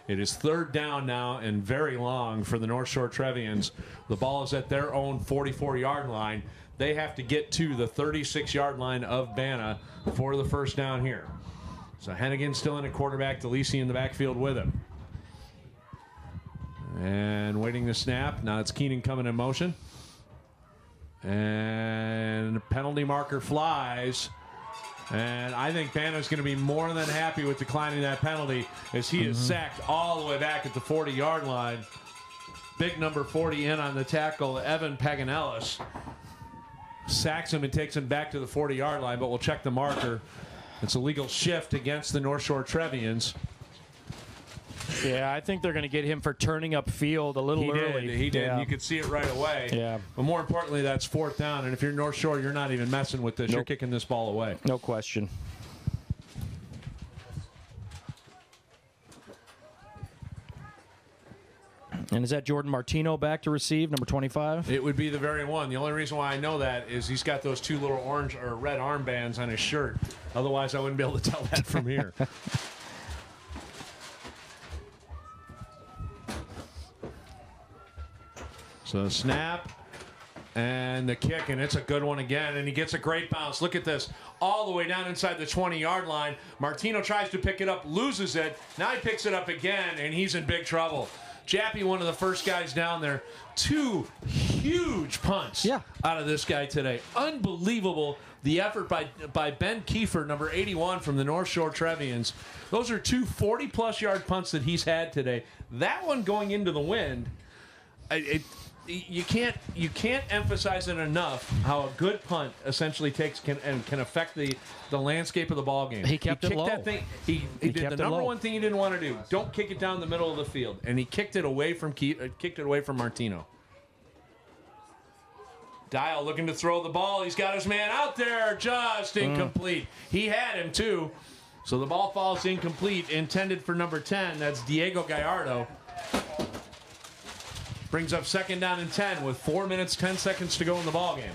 It is third down now and very long for the North Shore Trevians. The ball is at their own 44-yard line. They have to get to the 36-yard line of BANA for the first down here. So Hennigan still in at quarterback, DeLisi in the backfield with him. And waiting to snap. Now it's Keenan coming in motion. And penalty marker flies. And I think Banna's going to be more than happy with declining that penalty, as he is sacked all the way back at the 40-yard line. Big number 40 in on the tackle, Evan Paganellis. Sacks him and takes him back to the 40-yard line, but we'll check the marker. It's a legal shift against the North Shore Trevians. Yeah, I think they're going to get him for turning up field a little early. He did. Yeah. You could see it right away. Yeah. But more importantly, that's fourth down. And if you're North Shore, you're not even messing with this. Nope. You're kicking this ball away. No question. And is that Jordan Martino back to receive, number 25? It would be the very one. The only reason why I know that is he's got those 2 little orange or red armbands on his shirt. Otherwise, I wouldn't be able to tell that from here. So snap and the kick, and it's a good one again, and he gets a great bounce. Look at this, all the way down inside the 20-yard line. Martino tries to pick it up, loses it. Now he picks it up again, and he's in big trouble. Jappy, one of the first guys down there. 2 huge punts out of this guy today. Unbelievable. The effort by Ben Kiefer, number 81 from the North Shore Trevians. Those are 2 40-plus yard punts that he's had today. That one going into the wind, you can't emphasize it enough how a good punt essentially can affect the landscape of the ball game. He kept it low. That thing. He did the number one thing he didn't want to do. Don't kick it down the middle of the field, and he kicked it away from Martino. Dial looking to throw the ball. He's got his man out there, just incomplete. He had him too, so the ball falls incomplete. Intended for number 10. That's Diego Gallardo. Brings up second down and 10 with 4 minutes, 10 seconds to go in the ball game.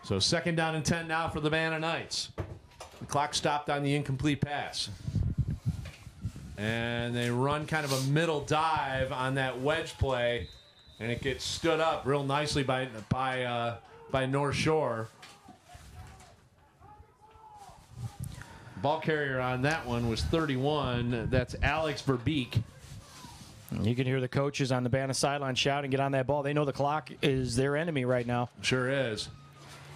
So second down and 10 now for the BANA Knights. The clock stopped on the incomplete pass. And they run kind of a middle dive on that wedge play. And it gets stood up real nicely by North Shore. Ball carrier on that one was 31. That's Alex Verbeek. You can hear the coaches on the BANA sideline shouting, get on that ball. They know the clock is their enemy right now. Sure is.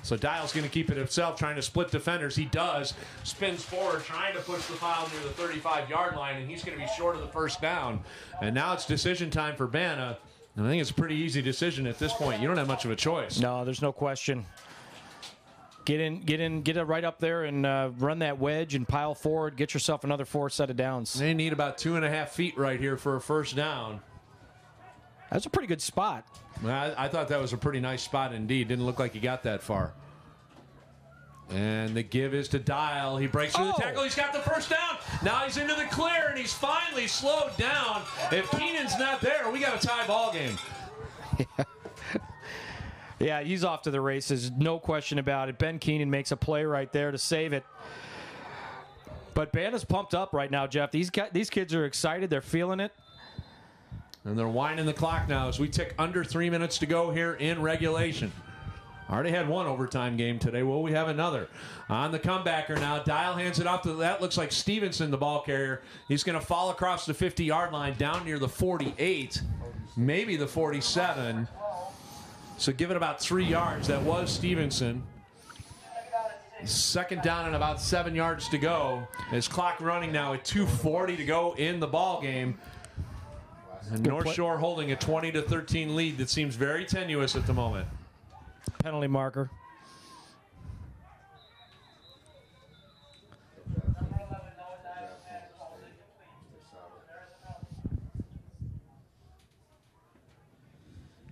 So Dial's going to keep it himself, trying to split defenders. He does. Spins forward, trying to push the foul near the 35-yard line, and he's going to be short of the first down. And now it's decision time for BANA. And I think it's a pretty easy decision at this point. You don't have much of a choice. No, there's no question. Get it right up there and run that wedge and pile forward. Get yourself another 4 set of downs. They need about 2.5 feet right here for a first down. That's a pretty good spot. I thought that was a pretty nice spot indeed. Didn't look like he got that far. And the give is to Dial. He breaks through the tackle. He's got the first down. Now he's into the clear, and he's finally slowed down. If Keenan's not there, we got a tie ball game. Yeah, he's off to the races. No question about it. Ben Keenan makes a play right there to save it. But BANA's pumped up right now, Jeff. These kids are excited. They're feeling it. And they're winding the clock now as we tick under 3 minutes to go here in regulation. Already had one overtime game today. Will we have another? On the comebacker now. Dial hands it off to that. Looks like Stevenson, the ball carrier. He's going to fall across the 50-yard line down near the 48, maybe the 47. So give it about 3 yards. That was Stevenson. Second down and about 7 yards to go. His clock running now at 2:40 to go in the ball game. And North Shore holding a 20-13 lead that seems very tenuous at the moment. Penalty marker.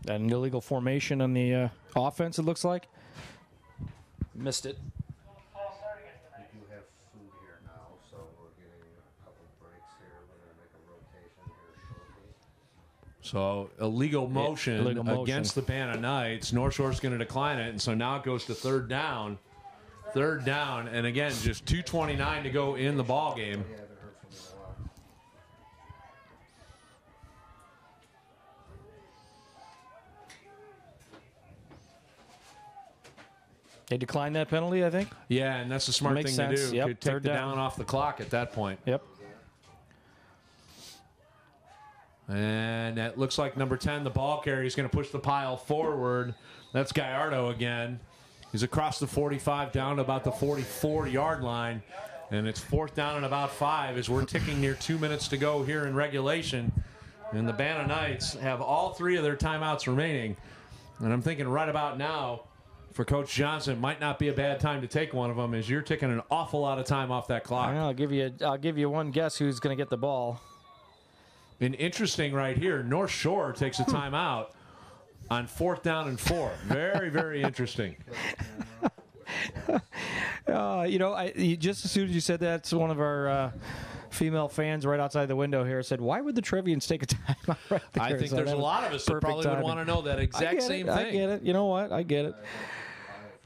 An illegal formation on the offense, it looks like. Missed it. We do have food here now, so we're getting a couple breaks here. We're going to make a rotation here shortly. So illegal motion against the BANA Knights. North Shore's going to decline it, and so now it goes to third down. Third down, and again, just 2:29 to go in the ball game. Yeah, I haven't heard from you in a while. They declined that penalty, I think. Yeah, and that's the smart Makes thing to sense. do. Yep, Could take third the down. down off the clock at that point. Yep. And that looks like number 10, the ball carrier, is going to push the pile forward. That's Gallardo again. He's across the 45 down to about the 44-yard line. And it's fourth down and about 5 as we're ticking near 2 minutes to go here in regulation. And the BANA Knights have all 3 of their timeouts remaining. And I'm thinking right about now, for Coach Johnson, it might not be a bad time to take one of them as you're taking an awful lot of time off that clock. I'll give you one guess who's going to get the ball. And interesting right here, North Shore takes a timeout on fourth down and 4. Very, very interesting. Just as soon as you said that, one of our female fans right outside the window here said, "Why would the Trevians take a timeout right there?" I think So there's a lot of us that probably would want to know that exact same thing. I get it. You know what? I get it.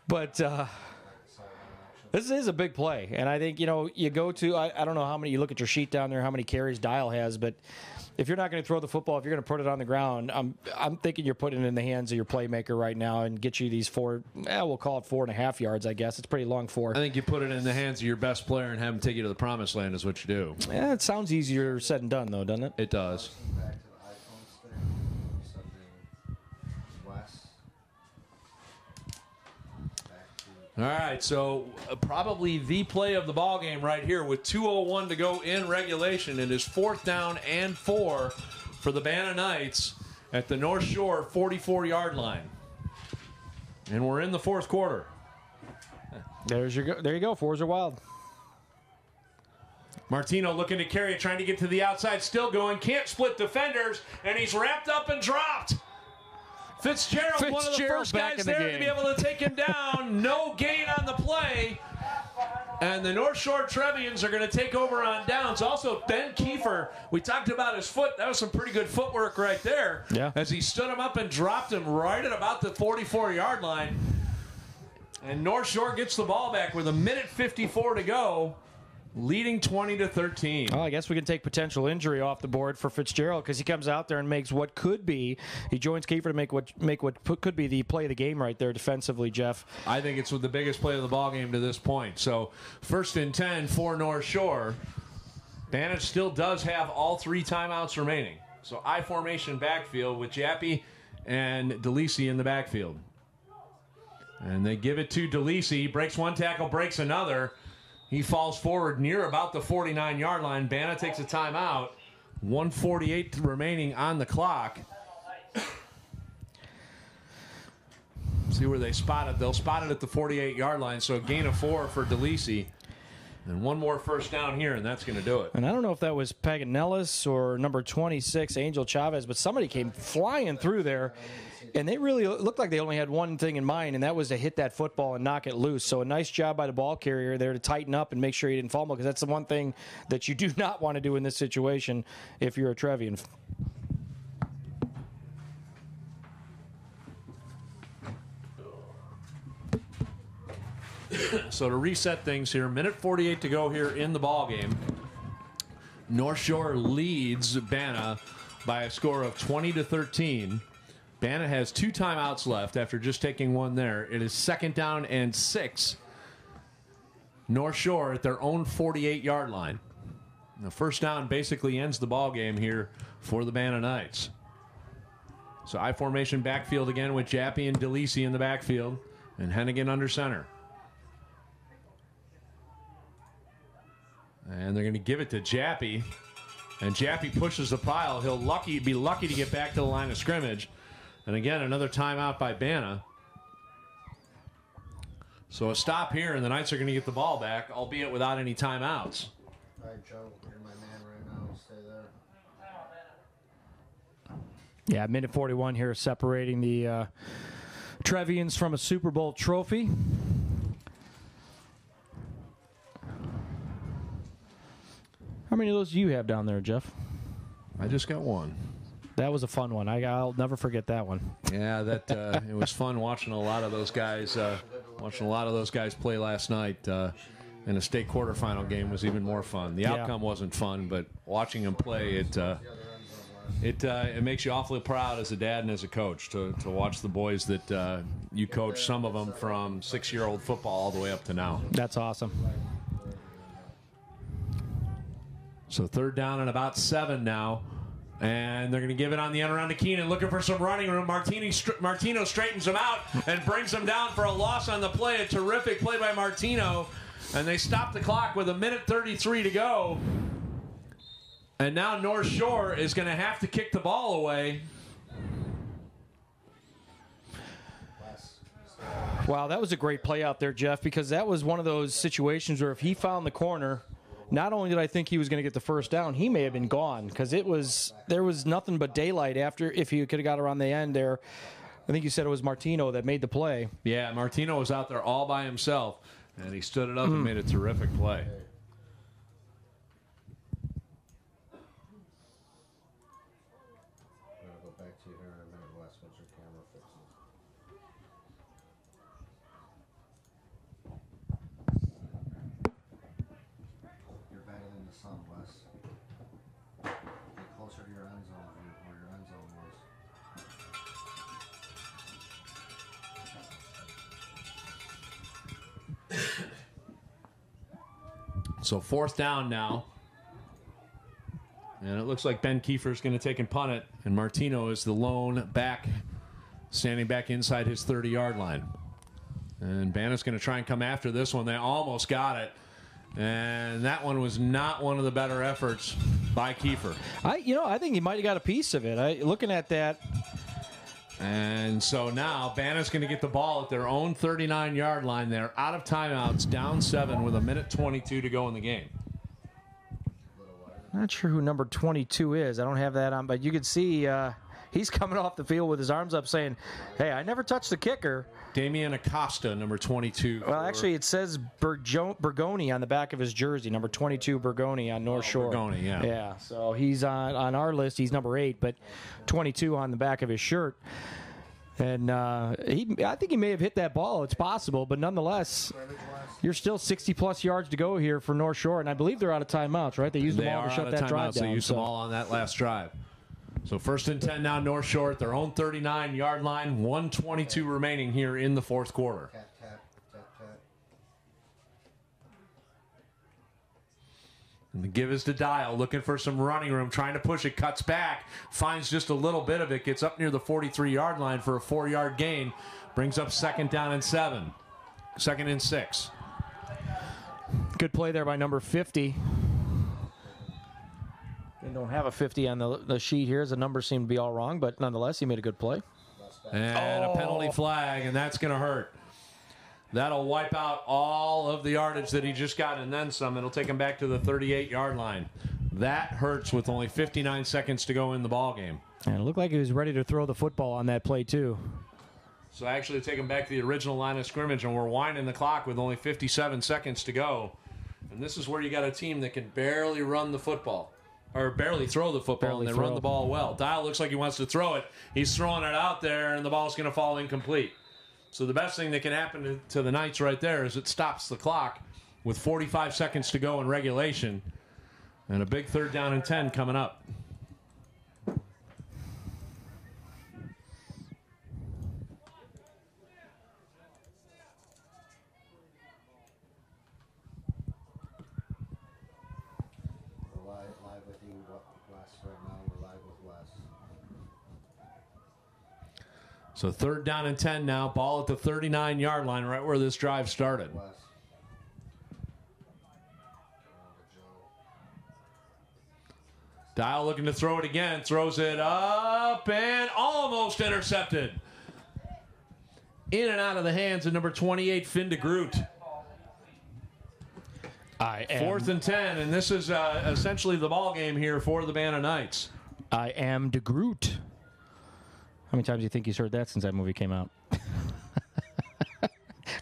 But this is a big play. And I think, you go to, I don't know how many, you look at your sheet down there, how many carries Dial has, but if you're not going to throw the football, if you're going to put it on the ground, I'm thinking you're putting it in the hands of your playmaker right now and get you these 4, we'll call it 4.5 yards, I guess. It's pretty long 4. I think you put it in the hands of your best player and have him take you to the promised land is what you do. Yeah, it sounds easier said than done, though, doesn't it? It does. Back to the iPhone stick. Something West. Back to All right, so probably the play of the ball game right here with 2:01 to go in regulation. It is fourth down and 4 for the BANA Knights at the North Shore 44-yard line. And we're in the fourth quarter. There you go. 4s are wild. Martino looking to carry it, trying to get to the outside, still going, can't split defenders, and he's wrapped up and dropped. Fitzgerald, one of the first guys there to be able to take him down. No gain on the play. And the North Shore Trevians are going to take over on downs. Also, Ben Kiefer, we talked about his foot. That was some pretty good footwork right there. Yeah. As he stood him up and dropped him right at about the 44-yard line. And North Shore gets the ball back with 1:54 to go, leading 20-13. Well, I guess we can take potential injury off the board for Fitzgerald because he comes out there and makes what could be. He joins Kiefer to make what could be the play of the game right there defensively, Jeff. I think it's the biggest play of the ball game to this point. So first and 10 for North Shore. BANA still does have all 3 timeouts remaining. So I formation backfield with Jappy and DeLisi in the backfield. And they give it to DeLisi. Breaks one tackle, breaks another. He falls forward near about the 49-yard line. BANA takes a timeout. 1:48 remaining on the clock. See where they spot it. They'll spot it at the 48-yard line, so a gain of 4 for DeLisi. And one more first down here, and that's going to do it. And I don't know if that was Paganellis or number 26, Angel Chavez, but somebody came flying through there, and they really looked like they only had one thing in mind, and that was to hit that football and knock it loose. So a nice job by the ball carrier there to tighten up and make sure he didn't fumble, because that's the one thing that you do not want to do in this situation if you're a Trevian. So to reset things here, minute 48 to go here in the ball game. North Shore leads BANA by a score of 20-13. BANA has 2 timeouts left after just taking one there. It is 2nd down and 6. North Shore at their own 48-yard line. The first down basically ends the ball game here for the BANA Knights. So I formation backfield again with Jappy and DeLisi in the backfield and Hennigan under center. And they're going to give it to Jappy. And Jappy pushes the pile. He'll be lucky to get back to the line of scrimmage. And again, another timeout by BANA. So a stop here, and the Knights are going to get the ball back, albeit without any timeouts. All right, Joe, you're my man right now. Stay there. Yeah, minute 41 here, separating the Trevians from a Super Bowl trophy. How many of those do you have down there, Jeff? I just got one. That was a fun one. I'll never forget that one. Yeah, that it was fun watching a lot of those guys. Play last night. And a state quarterfinal game was even more fun. The outcome wasn't fun, but watching them play, it makes you awfully proud as a dad and as a coach to watch the boys that you coach. Some of them from 6-year-old football all the way up to now. That's awesome. So 3rd down and about 7 now. And they're going to give it on the end around to Keenan, looking for some running room. Martino straightens him out and brings him down for a loss on the play. A terrific play by Martino. And they stop the clock with 1:33 to go. And now North Shore is going to have to kick the ball away. Wow, that was a great play out there, Jeff, because that was one of those situations where if he found the corner, not only did I think he was going to get the first down, he may have been gone, because there was nothing but daylight after. If he could have got around the end there, I think you said it was Martino that made the play. Yeah, Martino was out there all by himself, and he stood it up and made a terrific play. I'm going to go back to you here in a minute, Wes, once your camera fixes. You're battling the sun, Wes. Get closer to your end zone, where your end zone was. So 4th down now. And it looks like Ben Kiefer's going to take and punt it. And Martino is the lone back, standing back inside his 30-yard line. And BANA's going to try and come after this one. They almost got it. And that one was not one of the better efforts by Kiefer. I think he might have got a piece of it. Looking at that. And so now BANA's going to get the ball at their own 39-yard line. They're out of timeouts, down 7 with 1:22 to go in the game. Not sure who number 22 is. I don't have that on, but you can see he's coming off the field with his arms up saying, hey, I never touched the kicker. Damian Acosta, number 22. Well, actually, it says Bergoni on the back of his jersey, number 22 Bergoni on North Shore. Bergoni, yeah. Yeah, so he's on our list. He's number 8, but 22 on the back of his shirt. And I think he may have hit that ball. It's possible, but nonetheless, you're still 60-plus yards to go here for North Shore, and I believe they're out of timeouts, right? They used them all to shut that drive down. They used them all on that last drive. So 1st and 10 now, North Shore at their own 39-yard line. 1:22 remaining here in the 4th quarter. Tap, tap, tap, tap. And the give is to Dial, looking for some running room, trying to push it, cuts back, finds just a little bit of it, gets up near the 43-yard line for a 4-yard gain, brings up 2nd down and 7. 2nd and 6. Good play there by number 50. They don't have a 50 on the sheet here, as the numbers seem to be all wrong, but nonetheless, he made a good play. And a penalty flag, and that's going to hurt. That'll wipe out all of the yardage that he just got and then some. It'll take him back to the 38-yard line. That hurts with only 59 seconds to go in the ball game. And it looked like he was ready to throw the football on that play, too. So actually take him back to the original line of scrimmage, and we're winding the clock with only 57 seconds to go. And this is where you got a team that can barely run the football. Or barely throw the football, and they run the ball well. Dial looks like he wants to throw it. He's throwing it out there, and the ball's going to fall incomplete. So the best thing that can happen to the Knights right there is it stops the clock with 45 seconds to go in regulation. And a big 3rd down and 10 coming up. So 3rd down and 10 now. Ball at the 39-yard line, right where this drive started. Dial looking to throw it again. Throws it up and almost intercepted. In and out of the hands of number 28, Finn DeGroot. 4th and 10, and this is essentially the ball game here for the BANA Knights. I am DeGroot. How many times do you think he's heard that since that movie came out?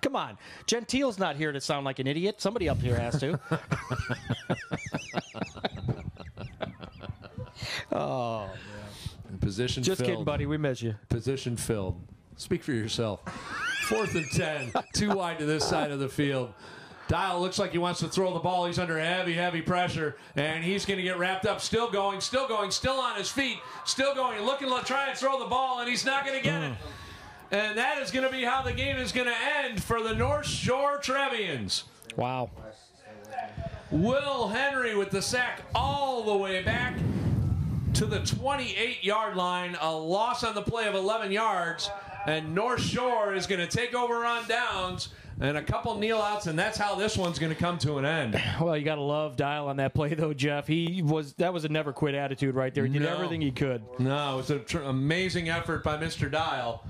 Come on. Gentile's not here to sound like an idiot. Somebody up here has to. Oh, man. Position Just filled. kidding, buddy. We miss you. Position filled. Speak for yourself. 4th and 10. Too wide to this side of the field. Dial looks like he wants to throw the ball. He's under heavy pressure, and he's going to get wrapped up. Still going, still on his feet, still going, looking to try and throw the ball, and he's not going to get it. And that is going to be how the game is going to end for the North Shore Trevians. Wow. Will Henry with the sack all the way back to the 28-yard line. A loss on the play of 11 yards, and North Shore is going to take over on downs. And a couple kneel outs, and that's how this one's going to come to an end. Well, you got to love Dial on that play, though, Jeff. That was a never quit attitude right there. He did everything he could. No, it was an amazing effort by Mr. Dial,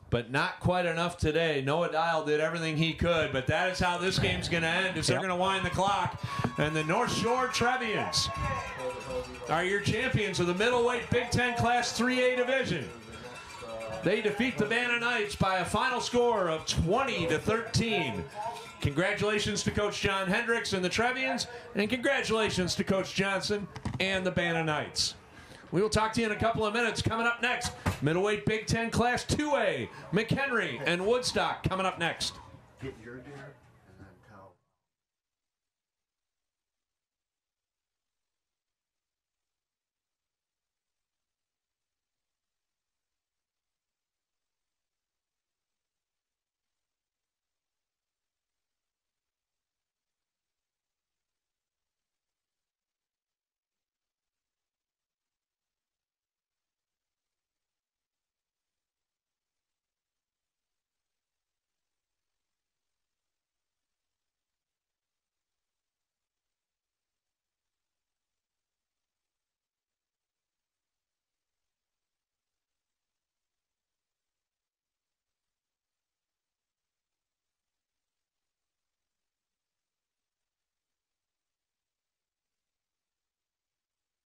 but not quite enough today. Noah Dial did everything he could, but that is how this game's going to end. Is they're going to wind the clock, and the North Shore Trevians are your champions of the Middleweight Big 10 Class 3A Division. They defeat the BANA Knights by a final score of 20-13. Congratulations to Coach John Hendricks and the Trevians, and congratulations to Coach Johnson and the BANA Knights. We will talk to you in a couple of minutes. Coming up next, Middleweight Big 10 Class 2A, McHenry and Woodstock coming up next. Get your dinner.